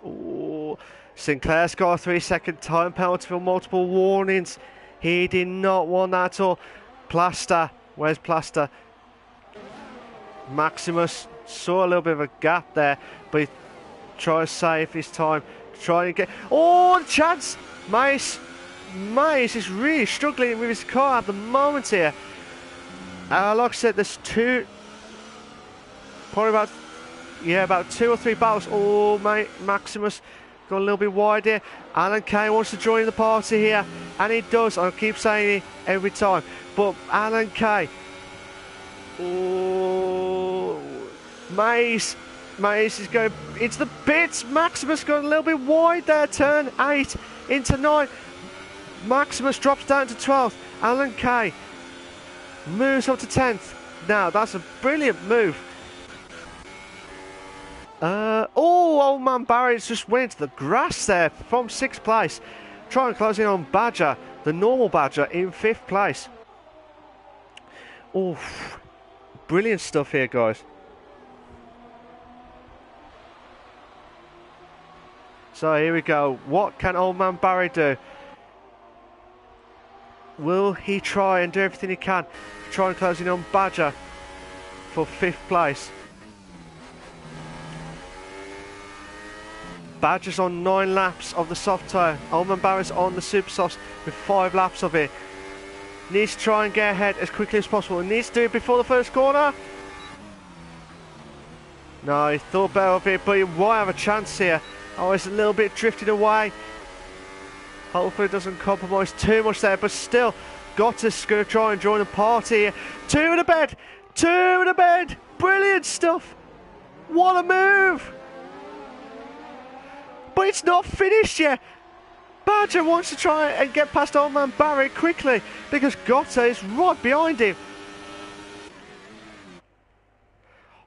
Ooh. Sinclair's got a 3-second time penalty for multiple warnings. He did not want that at all. Plaster, where's Plaster? Maximus saw a little bit of a gap there, but he tries to save his time. Trying to get... Oh, the chance! Mace is really struggling with his car at the moment here. Like I said, there's about 2 or 3 battles. Oh, Maximus got a little bit wide here. Alan Kay wants to join the party here, and he does. I keep saying it every time, but Alan Kay. Oh, Mace is going into the pits. Maximus got a little bit wide there. Turn 8 into 9. Maximus drops down to 12th. Alan Kay moves up to 10th. Now that's a brilliant move. Old man Barry's just went into the grass there from 6th place. Trying to close in on Badger, the normal Badger, in 5th place. Oh, brilliant stuff here, guys. So here we go. What can old man Barry do? Will he try and do everything he can to try and close in on Badger for 5th place? Badger's on 9 laps of the soft tyre. Old man Barry's on the super softs with 5 laps of it. Needs to try and get ahead as quickly as possible. He needs to do it before the first corner. No, he thought better of it, but he might have a chance here. Oh, it's a little bit drifted away. Hopefully it doesn't compromise too much there, but still, Gotta's going to try and join the party here. 2 in the bed! 2 in the bed! Brilliant stuff! What a move! But it's not finished yet. Badger wants to try and get past old man Barry quickly because Gotta is right behind him.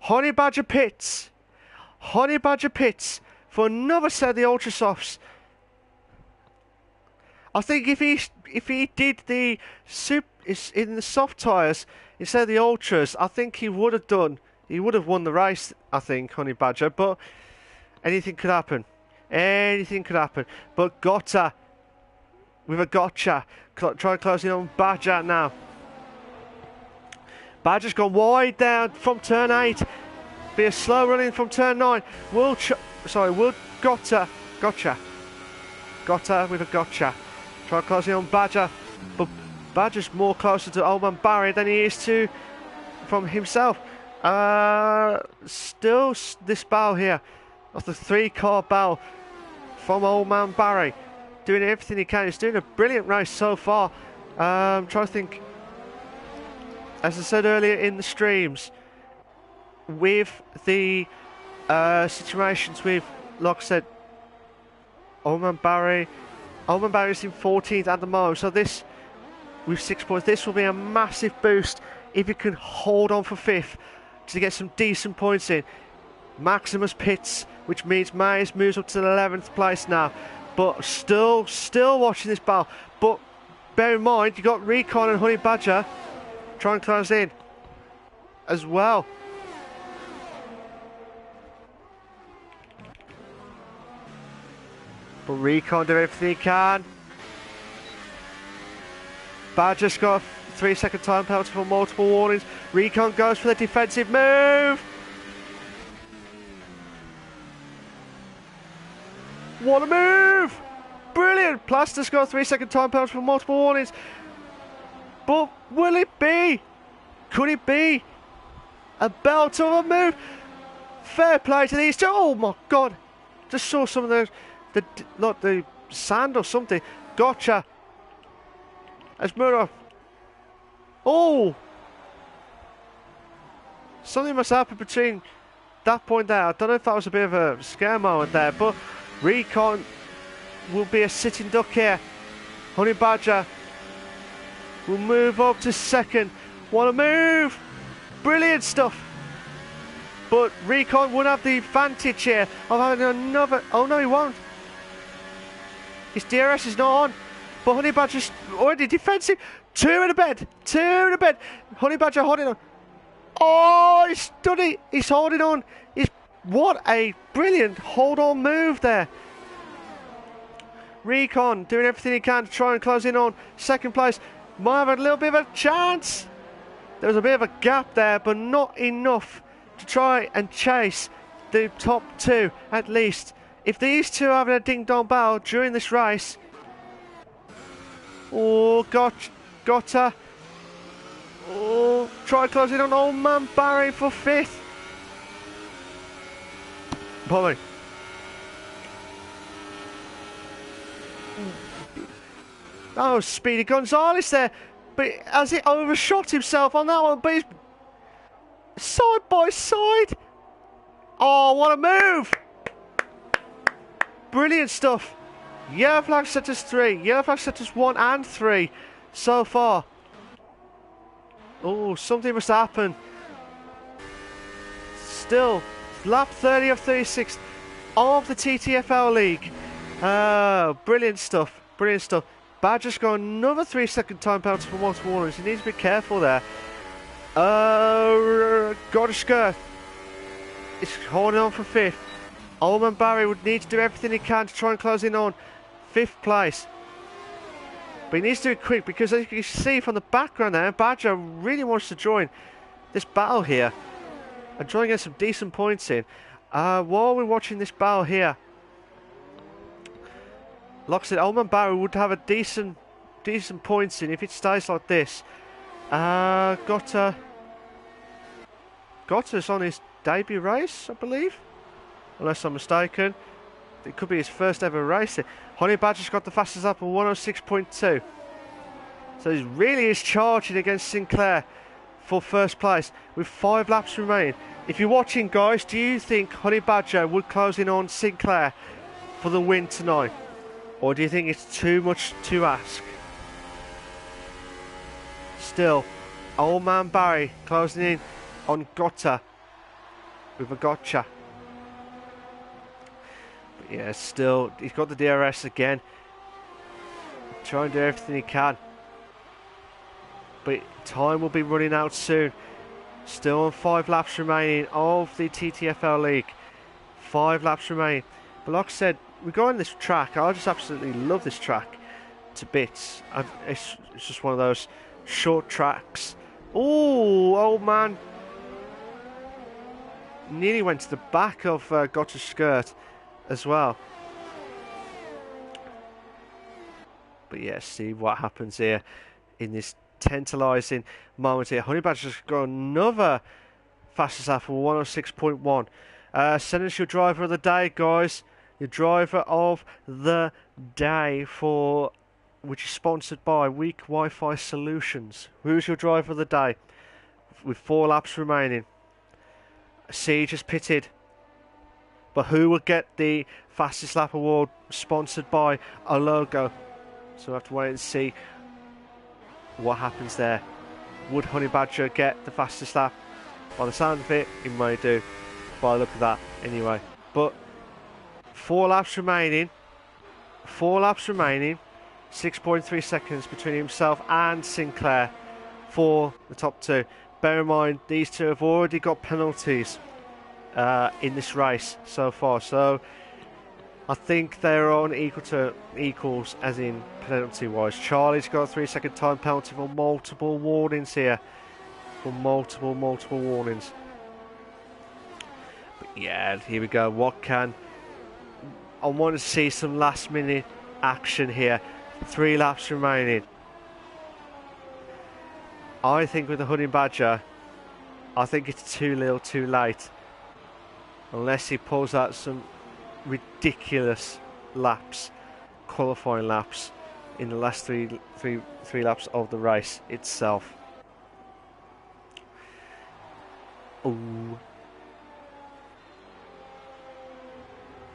Honey Badger pits. Honey Badger pits for another set of the Ultra Softs. I think if he did the in the soft tyres instead of the Ultras, I think he would have won the race, I think, Honey Badger, but anything could happen. Anything could happen. But Gotta with a gotcha. Try closing on Badger now. Badger's gone wide down from turn 8. Be a slow running from turn 9. Will Gotta with a gotcha. Try closing on Badger, but Badger's more closer to old man Barry than he is to from himself. Still this battle here of the 3-car battle from old man Barry, doing everything he can. He's doing a brilliant race so far. Trying to think, as I said earlier in the streams, with the situations with, like I said, old man Barry's in 14th at the moment, so this, with 6 points, this will be a massive boost if you can hold on for 5th to get some decent points in. Maximus pits, which means Mays moves up to the 11th place now, but still watching this battle. But bear in mind, you got Recon and Honey Badger trying to close in as well. But Recon do everything he can. Badger's got a 3-second time penalty for multiple warnings. Recon goes for the defensive move. What a move! Brilliant! Plaster's got a 3-second time penalty for multiple warnings. But will it be? Could it be a belt of a move? Fair play to these two. Oh my god! Just saw some of the sand or something. Gotcha. As Murdoch. Oh! Something must happen between that point there. I don't know if that was a bit of a scare moment there, but Recon will be a sitting duck here. Honey Badger will move up to second. Want to move? Brilliant stuff. But Recon would have the advantage here of having another... Oh no, he won't. His DRS is not on. But Honey Badger's already defensive. Two in the bed. Honey Badger holding on. Oh, he's stunning. He's holding on. What a brilliant hold-on move there. Recon doing everything he can to try and close in on second place. Might have a little bit of a chance. There was a bit of a gap there, but not enough to try and chase the top two at least. If these two are having a ding-dong battle during this race... Oh, got her. Oh, try closing on Old Man Barry for fifth. Polly. Oh, Speedy Gonzalez there. But has he overshot himself on that one? But he's side by side. Oh, what a move. Brilliant stuff. Yellow flag set us 3. Yellow flag set us 1 and 3 so far. Oh, something must happen. Still, lap 30 of 36 of the TTFL League. Brilliant stuff. Brilliant stuff. Badger's got another 3-second time penalty for multiple warnings. He needs to be careful there. Got a skirt. It's holding on for 5th. Old Man Barry would need to do everything he can to try and close in on 5th place. But he needs to do it quick because, as you can see from the background there, Badger really wants to join this battle here and try and get some decent points in. While we're watching this battle here, like I said, Old Man Barry would have a decent points in if it stays like this. Gotta's on his debut race, I believe, unless I'm mistaken. It could be his first ever race. Honey Badger's got the fastest lap of 106.2. So he really is charging against Sinclair for first place with 5 laps remaining. If you're watching, guys, do you think Honey Badger would close in on Sinclair for the win tonight? Or do you think it's too much to ask? Still, Old Man Barry closing in on Gotta with a gotcha. But yeah, still, he's got the DRS again. Try and do everything he can. But time will be running out soon. Still on 5 laps remaining of the TTFL League. 5 laps remaining. But like I said, we go on this track. I just absolutely love this track to bits. It's just one of those short tracks. Oh, old man. Nearly went to the back of Gotta's skirt as well. But yeah, see what happens here in this tantalising moment here. Honey Badger's got another fastest lap for 106.1. Send us your driver of the day, guys. Your driver of the day for which is sponsored by Weak Wi-Fi Solutions. Who's your driver of the day? With 4 laps remaining. Siege has pitted. But who will get the fastest lap award sponsored by a logo? So we'll have to wait and see what happens there. Would Honey Badger get the fastest lap? By the sound of it, he may do. By the look of that, anyway. But 4 laps remaining. 4 laps remaining. 6.3 seconds between himself and Sinclair for the top 2. Bear in mind, these two have already got penalties in this race so far. So I think they're on equals as in penalty-wise. Charlie's got a 3-second time penalty for multiple warnings here. For multiple warnings. But yeah, here we go. I want to see some last-minute action here. 3 laps remaining. I think with the Honey Badger, I think it's too little too late. Unless he pulls out some ridiculous laps, qualifying laps, in the last three laps of the race itself. Ooh.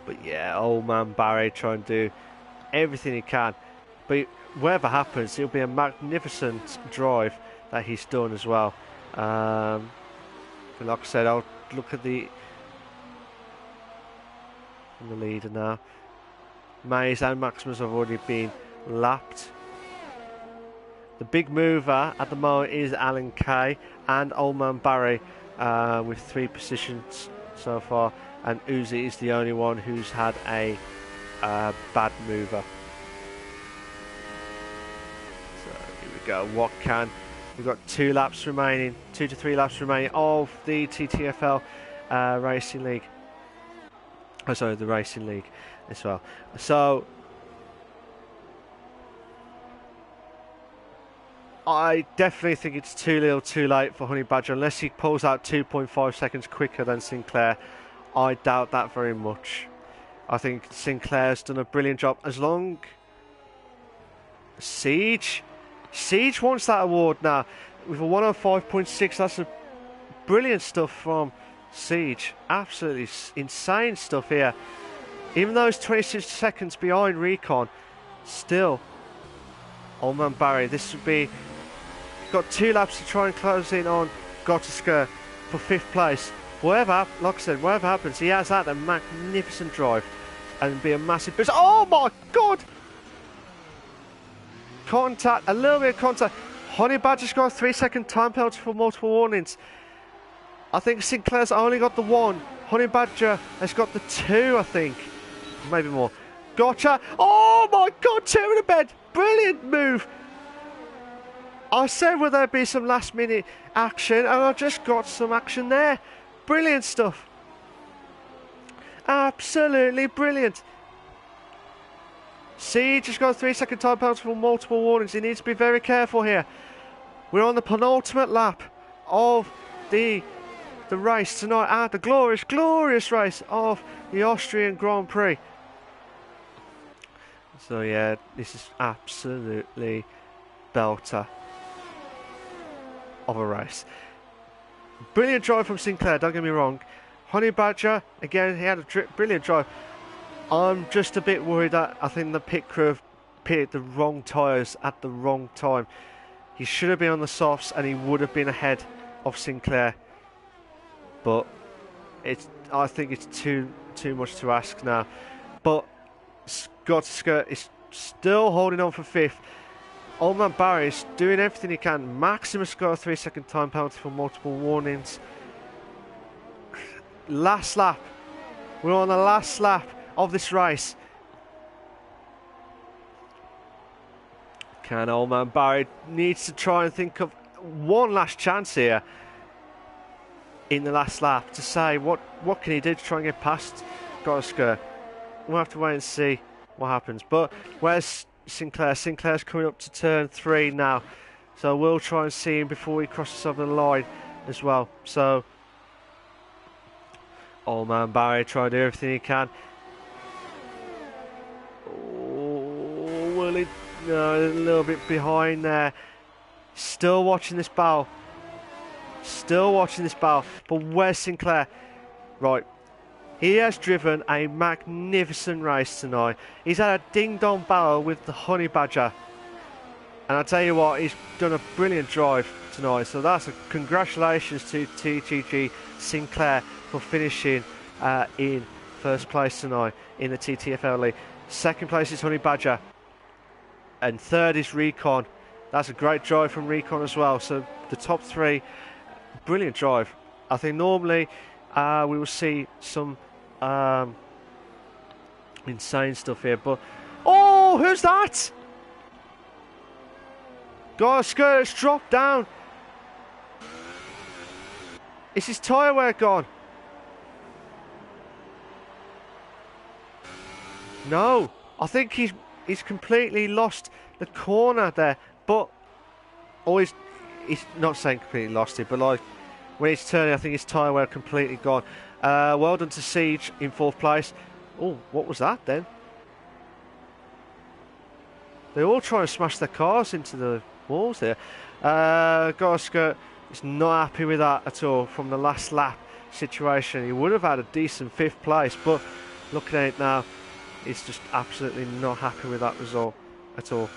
But yeah, old man Barry trying to do everything he can. But whatever happens, it'll be a magnificent drive that he's done as well. But like I said, I'll look at the leader now. Mays and Maximus have already been lapped. The big mover at the moment is Alan Kay and Old Man Barry with 3 positions so far, and Uzi is the only one who's had a bad mover. So here we go. We've got 2 laps remaining, 2 to 3 laps remaining of the TTFL Racing League. Oh, sorry, the Racing League as well. So I definitely think it's too little too late for Honey Badger, unless he pulls out 2.5 seconds quicker than Sinclair. I doubt that very much. I think Sinclair's done a brilliant job. As long Siege wants that award now with a 105.6. That's a brilliant stuff from Siege. Absolutely insane stuff here. Even though it's 26 seconds behind Recon, still, Old Man Barry, this would be, got 2 laps to try and close in on Gottesger for 5th place. Whatever, like I said, whatever happens, he has had a magnificent drive and be a massive boost. Oh my God! Contact, a little bit of contact. Honey Badger's got a 3-second time penalty for multiple warnings. I think Sinclair's only got the 1. Honey Badger has got the 2, I think. Maybe more. Gotcha. Oh my God, 2 in a bed. Brilliant move. I said, will there be some last minute action? And I just got some action there. Brilliant stuff. Absolutely brilliant. Siege has got a 3-second time penalty for multiple warnings. He needs to be very careful here. We're on the penultimate lap of the race tonight, and the glorious race of the Austrian Grand Prix. So yeah, this is absolutely belter of a race. Brilliant drive from Sinclair, don't get me wrong. Honey Badger, again, he had a brilliant drive. I'm just a bit worried that I think the pit crew have pitted the wrong tyres at the wrong time. He should have been on the softs and he would have been ahead of Sinclair. But I think it's too much to ask now. But Gottesger is still holding on for 5th. Old Man Barry is doing everything he can. Maximus got a 3-second time penalty for multiple warnings. Last lap. We're on the last lap of this race. Can Old Man Barry needs to try and think of one last chance here in the last lap to say what can he do to try and get past Gottesger. We'll have to wait and see what happens. But where's Sinclair? Sinclair's coming up to turn 3 now, so we'll try and see him before he crosses over the line as well. So Old Man Barry try to do everything he can. Oh, will he? No, a little bit behind there. Still watching this battle. But where's Sinclair? Right. He has driven a magnificent race tonight. He's had a ding-dong battle with the Honey Badger. And I tell you what, he's done a brilliant drive tonight. So that's a congratulations to TTG Sinclair for finishing in 1st place tonight in the TTFL League. 2nd place is Honey Badger. And 3rd is Recon. That's a great drive from Recon as well. So the top 3, brilliant drive. I think normally we will see some insane stuff here. But, oh, who's that? Gottesger has dropped down. Is his tyre wear gone? No, I think he's completely lost the corner there. But always, he's not saying completely lost it, but like when he's turning, I think his tyre wear completely gone. Well done to Siege in 4th place. Oh, what was that then? They're all trying to smash their cars into the walls here. Gottesger He's not happy with that at all from the last lap situation. He would have had a decent 5th place, but looking at it now, he's just absolutely not happy with that result at all.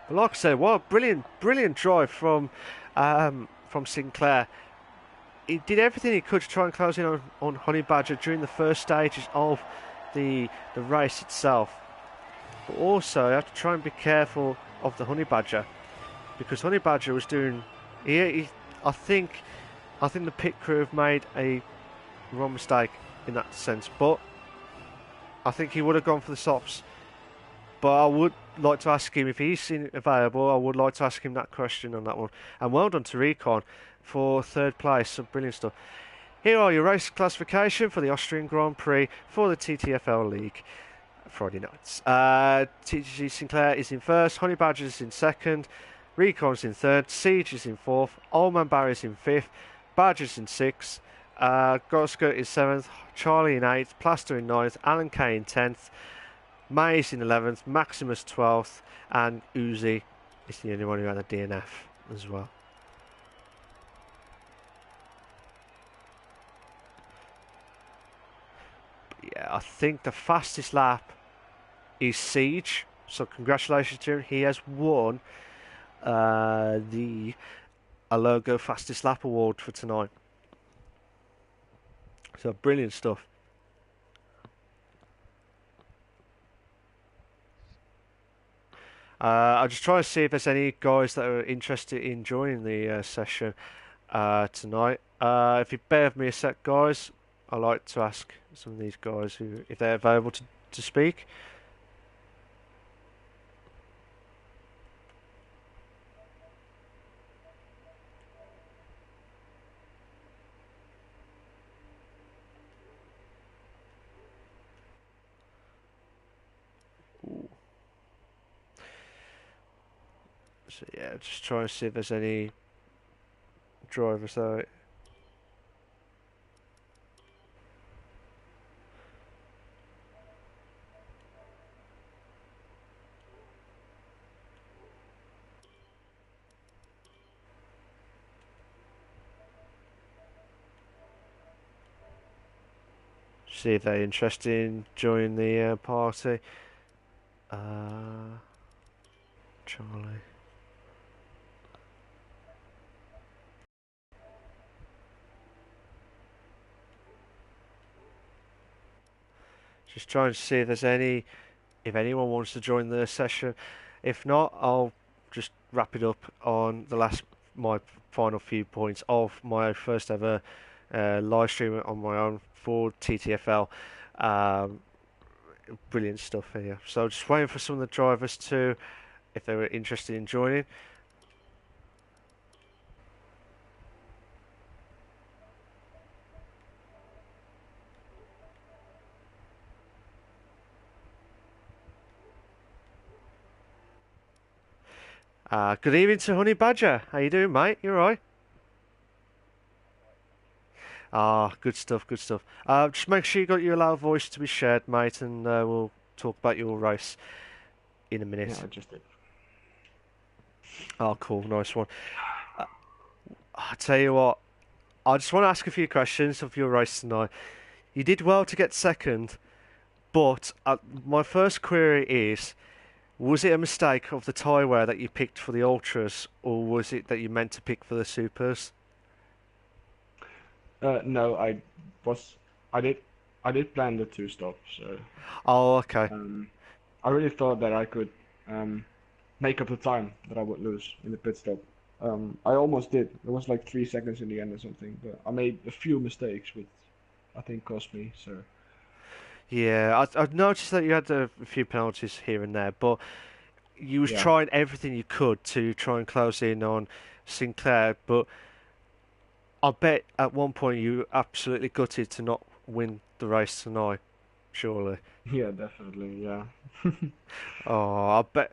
But like I said, what a brilliant drive from Sinclair. He did everything he could to try and close in on Honey Badger during the first stages of the race itself. But also, you have to try and be careful of the Honey Badger, because Honey Badger was doing. I think the pit crew have made a wrong mistake in that sense, but I think he would have gone for the softs. But I would like to ask him, if he's available, I would like to ask him that question on that one. And well done to Recon for 3rd place, some brilliant stuff. Here are your race classification for the Austrian Grand Prix for the TTFL League Friday nights. TTG Sinclair is in 1st, Honey Badger is in 2nd, Recon's in 3rd, Siege is in 4th, Old Man Barry is in 5th, Badger's in 6th, Goska is 7th, Charlie in 8th, Plaster in 9th, Alan Kay in 10th, Mays in 11th, Maximus 12th, and Uzi is the only one who had a DNF as well. But yeah, I think the fastest lap is Siege, so congratulations to him. He has won the Alogo Fastest Lap Award for tonight. So brilliant stuff. I'll just try to see if there's any guys that are interested in joining the session tonight. If you bear with me a sec, guys, I'd like to ask some of these guys if they're available to speak. So yeah, just trying to see if there's any drivers there. See if they're interested in joining the party. Charlie. Just trying to see if anyone wants to join the session. If not, I'll just wrap it up on my final few points of my first ever live stream on my own for TTFL. Brilliant stuff here. So just waiting for some of the drivers if they were interested in joining. Good evening to Honey Badger. How you doing, mate? You alright? Good stuff, good stuff. Just make sure you got your loud voice to be shared, mate, and we'll talk about your race in a minute. Yeah, I just did. Oh, cool, nice one. I'll tell you what, I just want to ask a few questions of your race tonight. You did well to get 2nd, but my first query is, was it a mistake of the tyre wear that you picked for the Ultras, or was it that you meant to pick for the Supers? No, I did plan the 2 stops. So, Oh, okay. I really thought that I could make up the time that I would lose in the pit stop. I almost did. It was like 3 seconds in the end or something, but I made a few mistakes, which I think cost me. So. Yeah, I've noticed that you had a few penalties here and there, but you was trying everything you could to try and close in on Sinclair, but I bet at one point you absolutely gutted to not win the race tonight, surely. Yeah, definitely, yeah. Oh, I bet,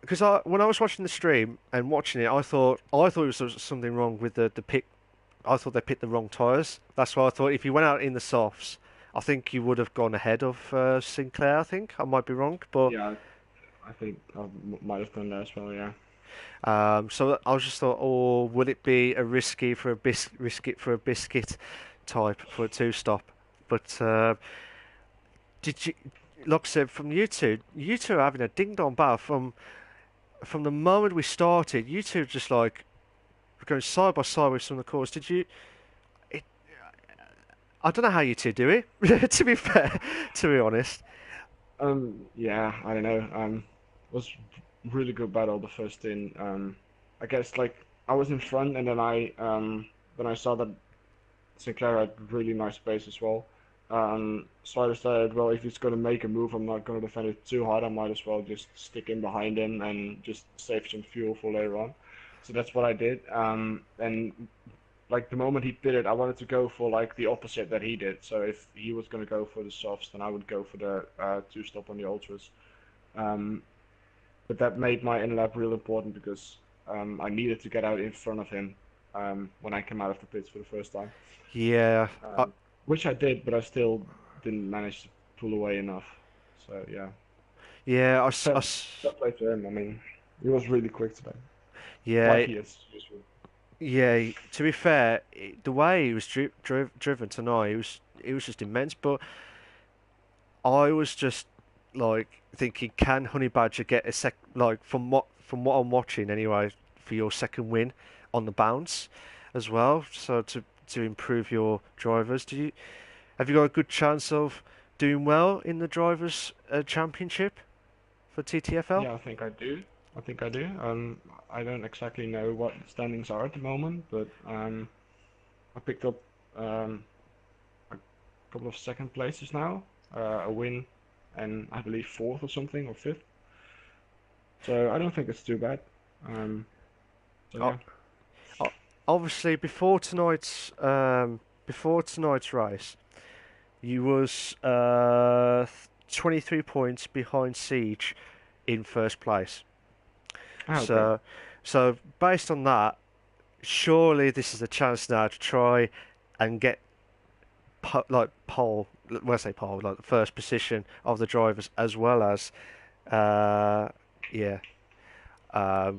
because when I was watching the stream and watching it, I thought it was something wrong with the pit. I thought they picked the wrong tyres. That's why I thought if you went out in the softs, I think you would have gone ahead of Sinclair. I think I might be wrong, but Yeah, I think I might have done that as well. Yeah. so I was just thought, oh, would it be a risky for a biscuit type for a two stop? But did you, like I said, from you two are having a ding dong battle from the moment we started. You two just like going side by side with some of the calls. Did you? It, I don't know how you two do it. To be fair, to be honest. Yeah, I don't know. Was really good battle the first in. I guess like I was in front, and then I saw that Sinclair had really nice pace as well. So I decided, well, if he's going to make a move, I'm not going to defend it too hard. I might as well just stick in behind him and just save some fuel for later on. So that's what I did. And like the moment he did it, I wanted to go for like the opposite that he did. So if he was going to go for the softs, then I would go for the two stop on the ultras. Um, but that made my in lap real important because I needed to get out in front of him when I came out of the pits for the first time. Yeah, Um, which I did, but I still didn't manage to pull away enough. So yeah, yeah, fair, fair play to him. I mean, he was really quick today, like yeah, he is usually. yeah. To be fair, the way he was driven tonight, it was just immense. But I was just like thinking, can Honey Badger get a like from what I'm watching anyway for your second win on the bounce as well? So to improve your drivers, have you got a good chance of doing well in the drivers' championship for TTFL? Yeah, I think I do. I think I do. I don't exactly know what the standings are at the moment, but I picked up a couple of second places now, a win, and I believe fourth or something or fifth. So I don't think it's too bad. Um, so Oh, yeah. oh, obviously, before tonight's race, you was 23 points behind Siege in first place. Ah, okay. So, so based on that, surely this is a chance now to try and get like pole. When I say pole, like the first position of the drivers, as well as uh, yeah,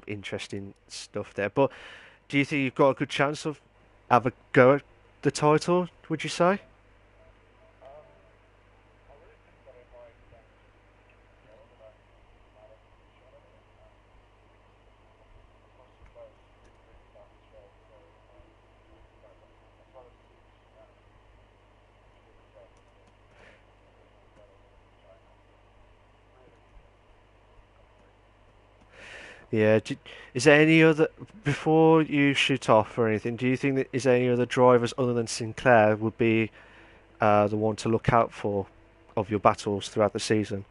interesting stuff there. But do you think you've got a good chance of have a go at the title? Would you say? Yeah. Is there any other before you shoot off or anything? Do you think that is there any other drivers other than Sinclair would be the one to look out for of your battles throughout the season?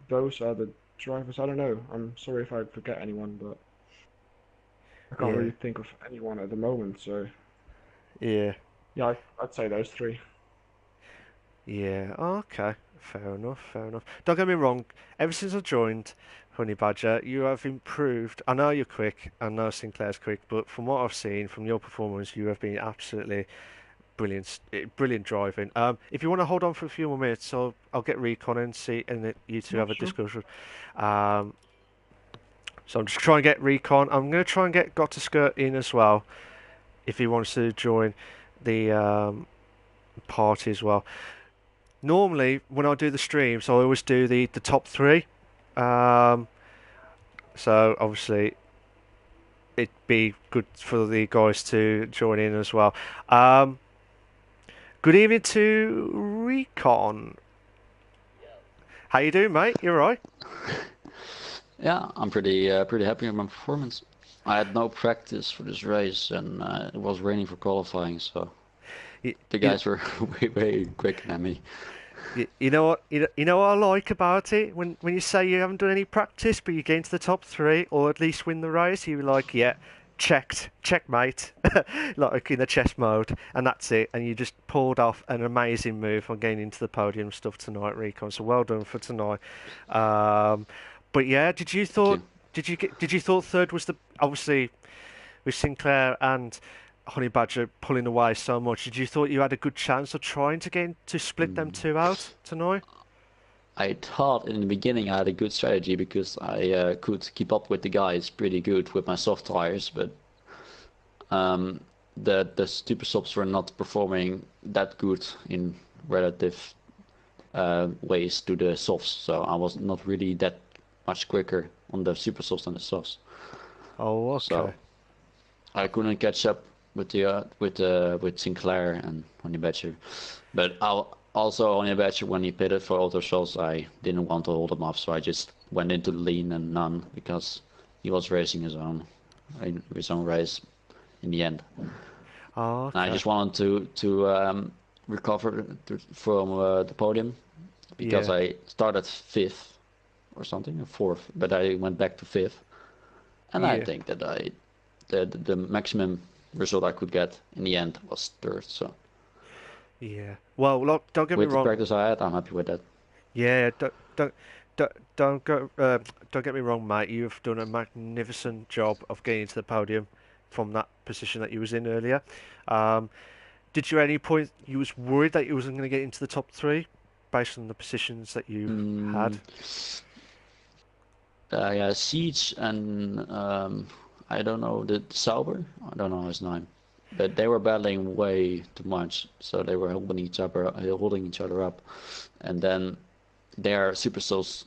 Those are the drivers. I don't know. I'm sorry if I forget anyone, but I can't Yeah. really think of anyone at the moment. So Yeah. yeah, I'd say those three. Yeah. Oh, okay. Fair enough. Fair enough. Don't get me wrong. Ever since I joined Honey Badger, you have improved. I know you're quick. I know Sinclair's quick, but from what I've seen from your performance, you have been absolutely brilliant. Brilliant driving. If you want to hold on for a few more minutes, I'll get recon and see, and then you two Yeah, have a sure. discussion. Um, so I'm just trying to get recon. I'm going to try and get Got to Skirt in as well if he wants to join the party as well. Normally, when I do the streams, I always do the top three. Um, so obviously, it'd be good for the guys to join in as well. Um, Good evening to Recon. How you doing, mate? You alright? Yeah, I'm pretty happy with my performance. I had no practice for this race, and it was raining for qualifying, so You, the you, guys were way quicker than me. You know what? You know what I like about it when you say you haven't done any practice, but you get into the top three or at least win the race. You're like, yeah, checkmate, like in the chess mode, and that's it. And you just pulled off an amazing move on getting into the podium stuff tonight, Recon. So well done for tonight. Um, but yeah, Thank you. did you thought third was the obviously with Sinclair and Honey Badger pulling away so much, did you thought you had a good chance of trying to split them two out tonight? I thought in the beginning I had a good strategy because I could keep up with the guys pretty good with my soft tires, but um, the super subs were not performing that good in relative ways to the softs, so I was not really that much quicker on the super softs than the softs. Oh, So okay. I couldn't catch up with the with Sinclair and Honey Badger, but I'll also Honey Badger when he pitted for auto shows, I didn't want to hold him off, so I just went into the lean and none because he was racing his own race in the end. Oh, And I okay. just wanted to recover from the podium because Yeah, I started fifth or something, or fourth, but I went back to fifth, and I yeah, think that the maximum result I could get in the end was third. So yeah. Well, look, don't get me with the wrong. practice I had, I'm happy with that. Yeah, don't go. Don't get me wrong, mate. You've done a magnificent job of getting to the podium from that position that you was in earlier. Um, did you at any point you was worried that you wasn't going to get into the top three based on the positions that you had? Mm, yeah, Siege and I don't know the Sauber. I don't know his name, but they were battling way too much, so they were holding each other up, and then their supercells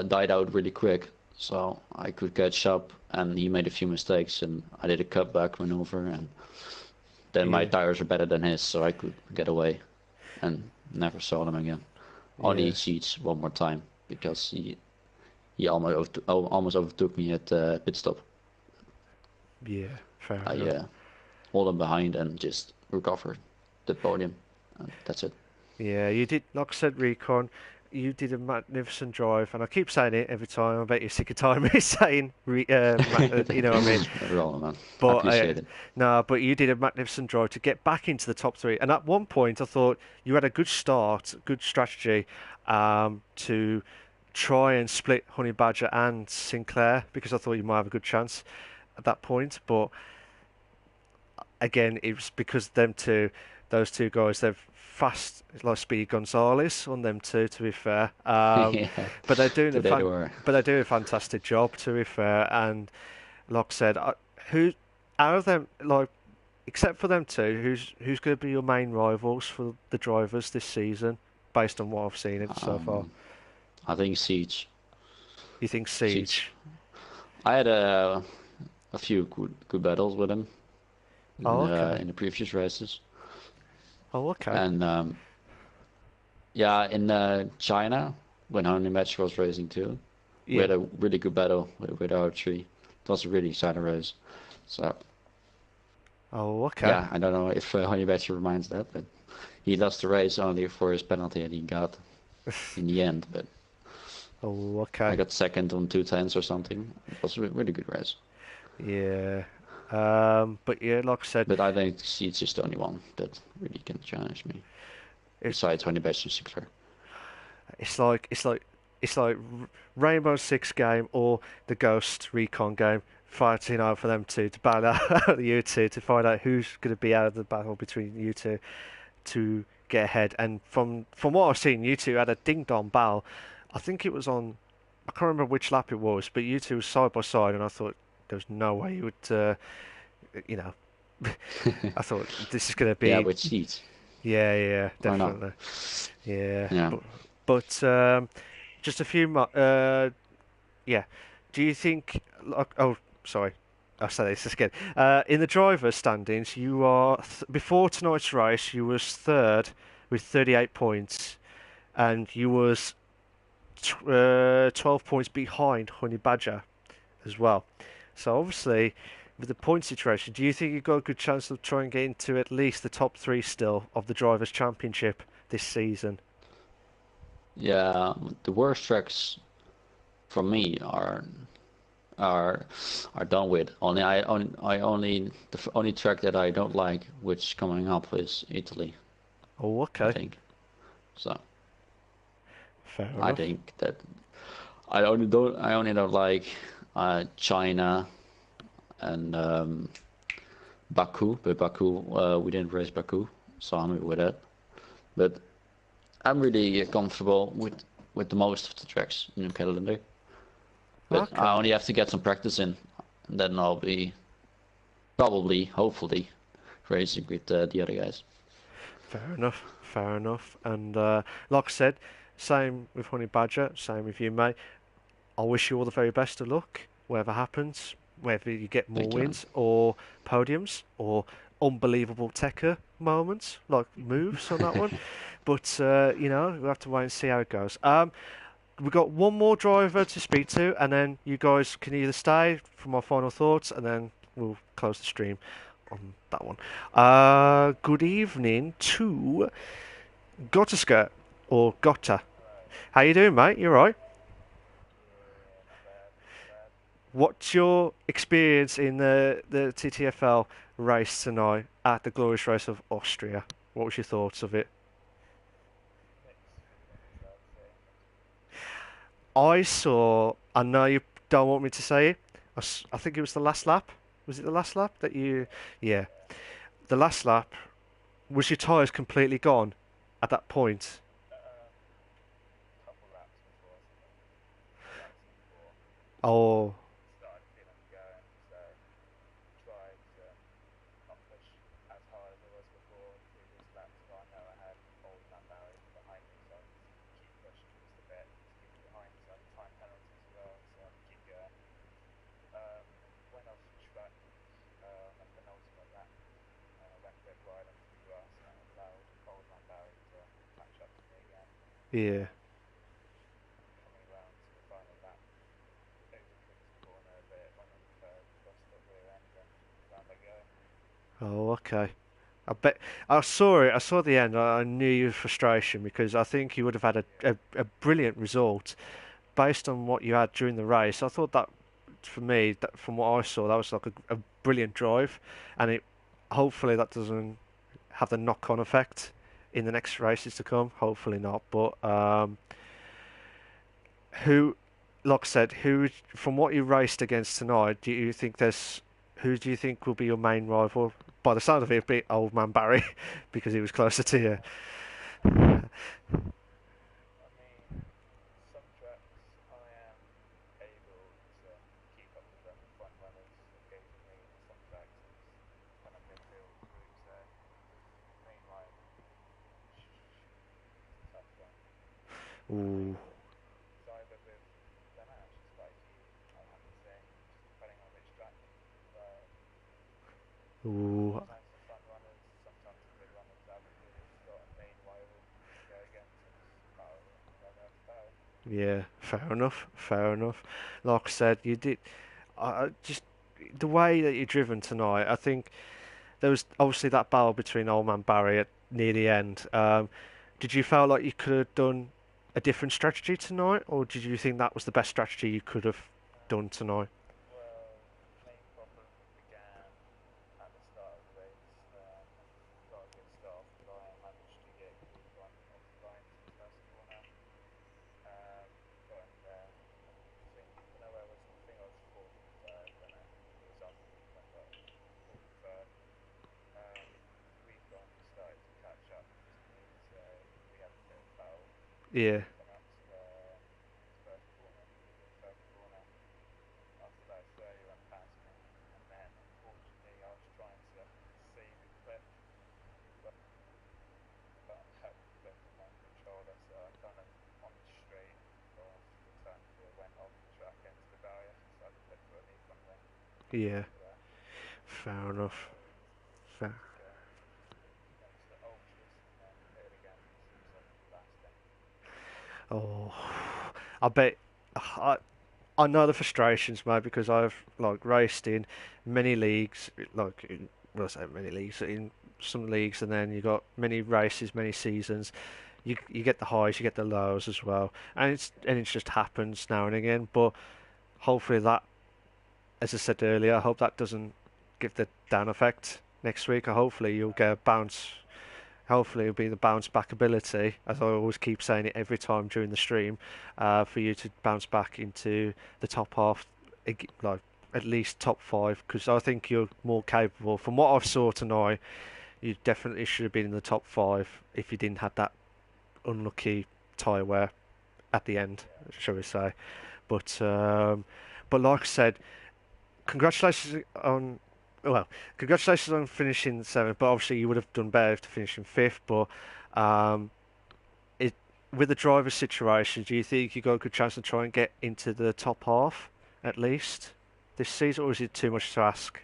died out really quick, so I could catch up, and he made a few mistakes, and I did a cutback maneuver, and then my Yeah, tires are better than his, so I could get away, and never saw them again. Only he yeah, cheats one more time because he almost overtook me at pit stop. yeah. Fair I enough. hold him behind and just recover the podium, and that's it. Yeah, you did. Like I said, Recon, you did a magnificent drive, and I keep saying it every time. I bet you're sick of time me saying, you know what I mean. Roll, man. I But appreciate it. no, but you did a magnificent drive to get back into the top three. And at one point, I thought you had a good start, good strategy to try and split Honey Badger and Sinclair because I thought you might have a good chance at that point. But again, it was because those two guys, they're fast like Speed Gonzalez on them too. To be fair, Yeah, but they're doing today they were. but they're doing a fantastic job. To be fair, and like I said, who out of them, like except for them two, who's going to be your main rivals for the drivers this season, based on what I've seen it so far? Um, I think Siege. You think Siege. Siege? I had a few good battles with him Oh, okay. in the previous races, Oh, okay. and yeah, in China when Honey Match was racing too, we Yeah. had a really good battle with our three. It was a really exciting race. So Oh, okay. yeah, I don't know if Honey Badger reminds that, but he lost the race only for his penalty that he got in the end. But Oh, I okay. got second on 2 tenths or something. It was a really good race. Yeah. But yeah, like I said, But I think Seed's just the only one that really can challenge me, it, besides Honey Badger and Sinclair. it's like it's like Rainbow Six game or the Ghost Recon game, fighting out for them two to battle out you two to find out who's going to be out of the battle between you two to get ahead. And from what I've seen, you two had a ding dong battle. I think it was on. I can't remember which lap it was, but you two were side by side, and I thought there was no way you would. You know, I thought this is going to Yeah, be. with Seeds. Yeah, yeah, Or not. definitely. Yeah, Yeah. but just a few more. Yeah. Do you think? Like, oh, sorry. I'll say this again. In the driver's standings, you are before tonight's race. You was third with 38 points, and you was 12 points behind Honey Badger as well. So obviously, with the point situation, do you think you've got a good chance of trying to get into at least the top three still of the drivers' championship this season? Yeah, the worst tracks for me are are done with. The only track that I don't like, which coming up, is Italy. Oh, I okay. think so. Fair I enough. think that I only don't like China and Baku, but Baku we didn't race Baku, so I'm with that. But I'm really comfortable with the most of the tracks in the calendar. But I Okay. only have to get some practice in, and then I'll be probably, hopefully, racing with the other guys. Fair enough. Fair enough. And like I said, same with Honey Badger. Same with you, mate. I wish you all the very best of luck, whatever happens, whether you get more Thank you, man. wins or podiums or unbelievable Tekka moments, like moves on that one. But we'll have to wait and see how it goes. We've got one more driver to speak to, and then you guys can either stay for my final thoughts, and then we'll close the stream on that one. Good evening to Gottaskirt or Gotta. How you doing, mate? You alright? What's your experience in the TTFL race tonight at the Glorious Race of Austria? What was your thoughts of it? I know you don't want me to say it. I think it was the last lap. Was it the last lap that you? Yeah, the last lap. Was your tyres completely gone at that point? Oh, yeah. Oh, okay. I bet I saw it. I saw the end. I knew your frustration because I think you would have had a brilliant result based on what you had during the race. I thought that for me, that from what I saw, that was like a brilliant drive, and it hopefully that doesn't have the knock-on effect in the next races to come. Hopefully not. But who, like I said, who from what you raced against tonight, do you think there's who do you think will be your main rival? By the sound of it, it'd be Old Man Barry because he was closer to you. Ooh, ooh, yeah, fair enough, fair enough. Like I said, you did. Just the way that you're driven tonight. I think there was obviously that battle between Old Man Barry at near the end. Did you feel like you could have done a different strategy tonight, or did you think that was the best strategy you could have done tonight? Yeah, yeah, fair enough. Fair. Oh, I bet. I, I know the frustrations, mate, because I've like raced in many leagues, well, I say many leagues, in some leagues, and then you got many races, many seasons. you get the highs, you get the lows as well, and it just happens now and again. But hopefully that, as I said earlier, I hope that doesn't give the down effect next week. Or hopefully you'll get a bounce. Hopefully it'll be the bounce back ability, as I always keep saying it every time during the stream, for you to bounce back into the top half, like at least top five, because I think you're more capable. From what I've saw tonight, you definitely should have been in the top five if you didn't have that unlucky tyre wear at the end, shall we say. But like I said, congratulations on congratulations on finishing seventh. But obviously you would have done better to finish in fifth. But um, it with the driver situation, do you think you got a good chance to try and get into the top half at least this season, or is it too much to ask?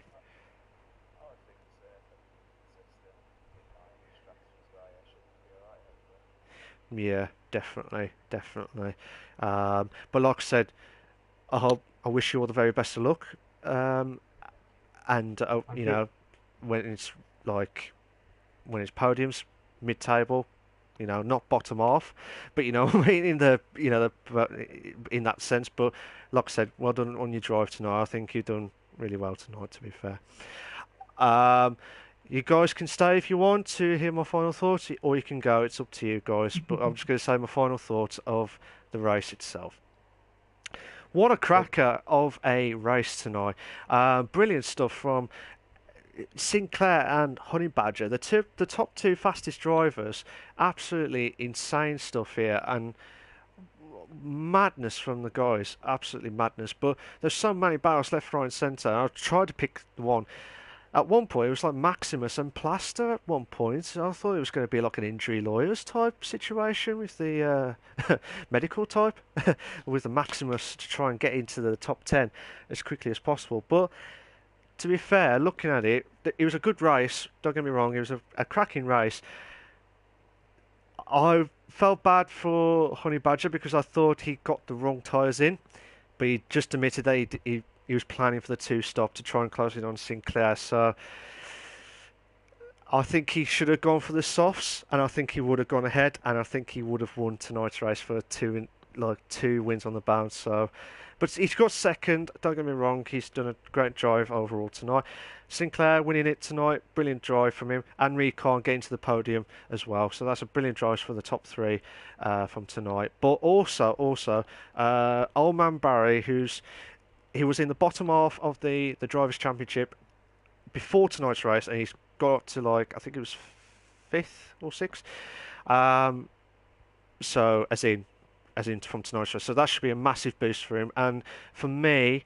Yeah, definitely, definitely. But like I said, I wish you all the very best of luck. And Thank you. when it's like when it's podiums, mid-table, not bottom half, but what I mean, in the in that sense. But like I said, well done on your drive tonight. I think you've done really well tonight, to be fair. Um, you guys can stay if you want to hear my final thoughts, or you can go. It's up to you guys. But I'm just going to say my final thoughts of the race itself. What a Okay. cracker of a race tonight! Brilliant stuff from Sinclair and Honey Badger, the top two fastest drivers. Absolutely insane stuff here, and madness from the guys. Absolutely madness. But there's so many battles left, right, and centre. I tried to pick the one. At one point, it was like Maximus and Plaster. At one point, I thought it was going to be like an injury lawyers type situation with the medical type, with the Maximus to try and get into the top 10 as quickly as possible. But to be fair, looking at it, it was a good race. Don't get me wrong, it was a cracking race. I felt bad for Honey Badger because I thought he got the wrong tyres in, but he just admitted that he was planning for the two stop to try and close it on Sinclair. So I think he should have gone for the softs, and I think he would have gone ahead, and I think he would have won tonight's race for two wins on the bounce. So, but he's got second. Don't get me wrong, he's done a great drive overall tonight. Sinclair winning it tonight, brilliant drive from him, and Recon getting to the podium as well. So that's a brilliant drive for the top three from tonight. But also, old man Barry, he was in the bottom half of the drivers' championship before tonight's race, and he's got to like I think it was fifth or sixth. Um, so as in from tonight's race, so that should be a massive boost for him. And for me,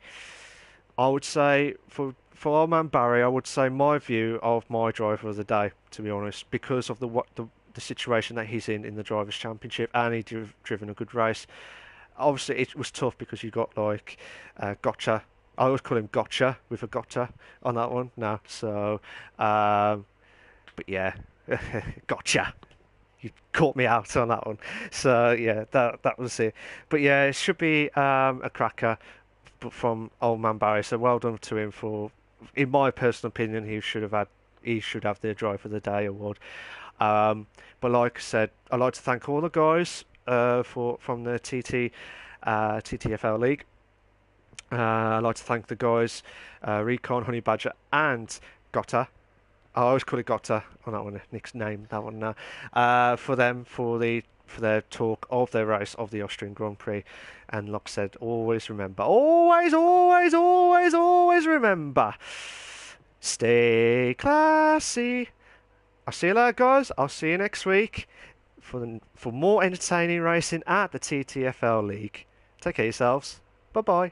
I would say for old man Barry, I would say my view of my driver of the day, to be honest, because of the situation that he's in the drivers' championship, and he driven a good race. Obviously, it was tough because you got like Gotcha. I always call him Gotcha with a Gotcha on that one now. So, but yeah, Gotcha. You caught me out on that one. So yeah, that was it. But yeah, it should be a cracker, but from old man Barry. So well done to him for, in my personal opinion, he should have the driver of the day award. But like I said, I'd like to thank all the guys from the TTFL League. I'd like to thank the guys, Recon, Honey Badger, and Gotta. I always call it Gotta on that one. Nick's name that one now. For them for their talk of their race of the Austrian Grand Prix. And like I said, always remember, always remember, stay classy. I'll see you later, guys. I'll see you next week for more entertaining racing at the TTFL League. Take care of yourselves. Bye bye.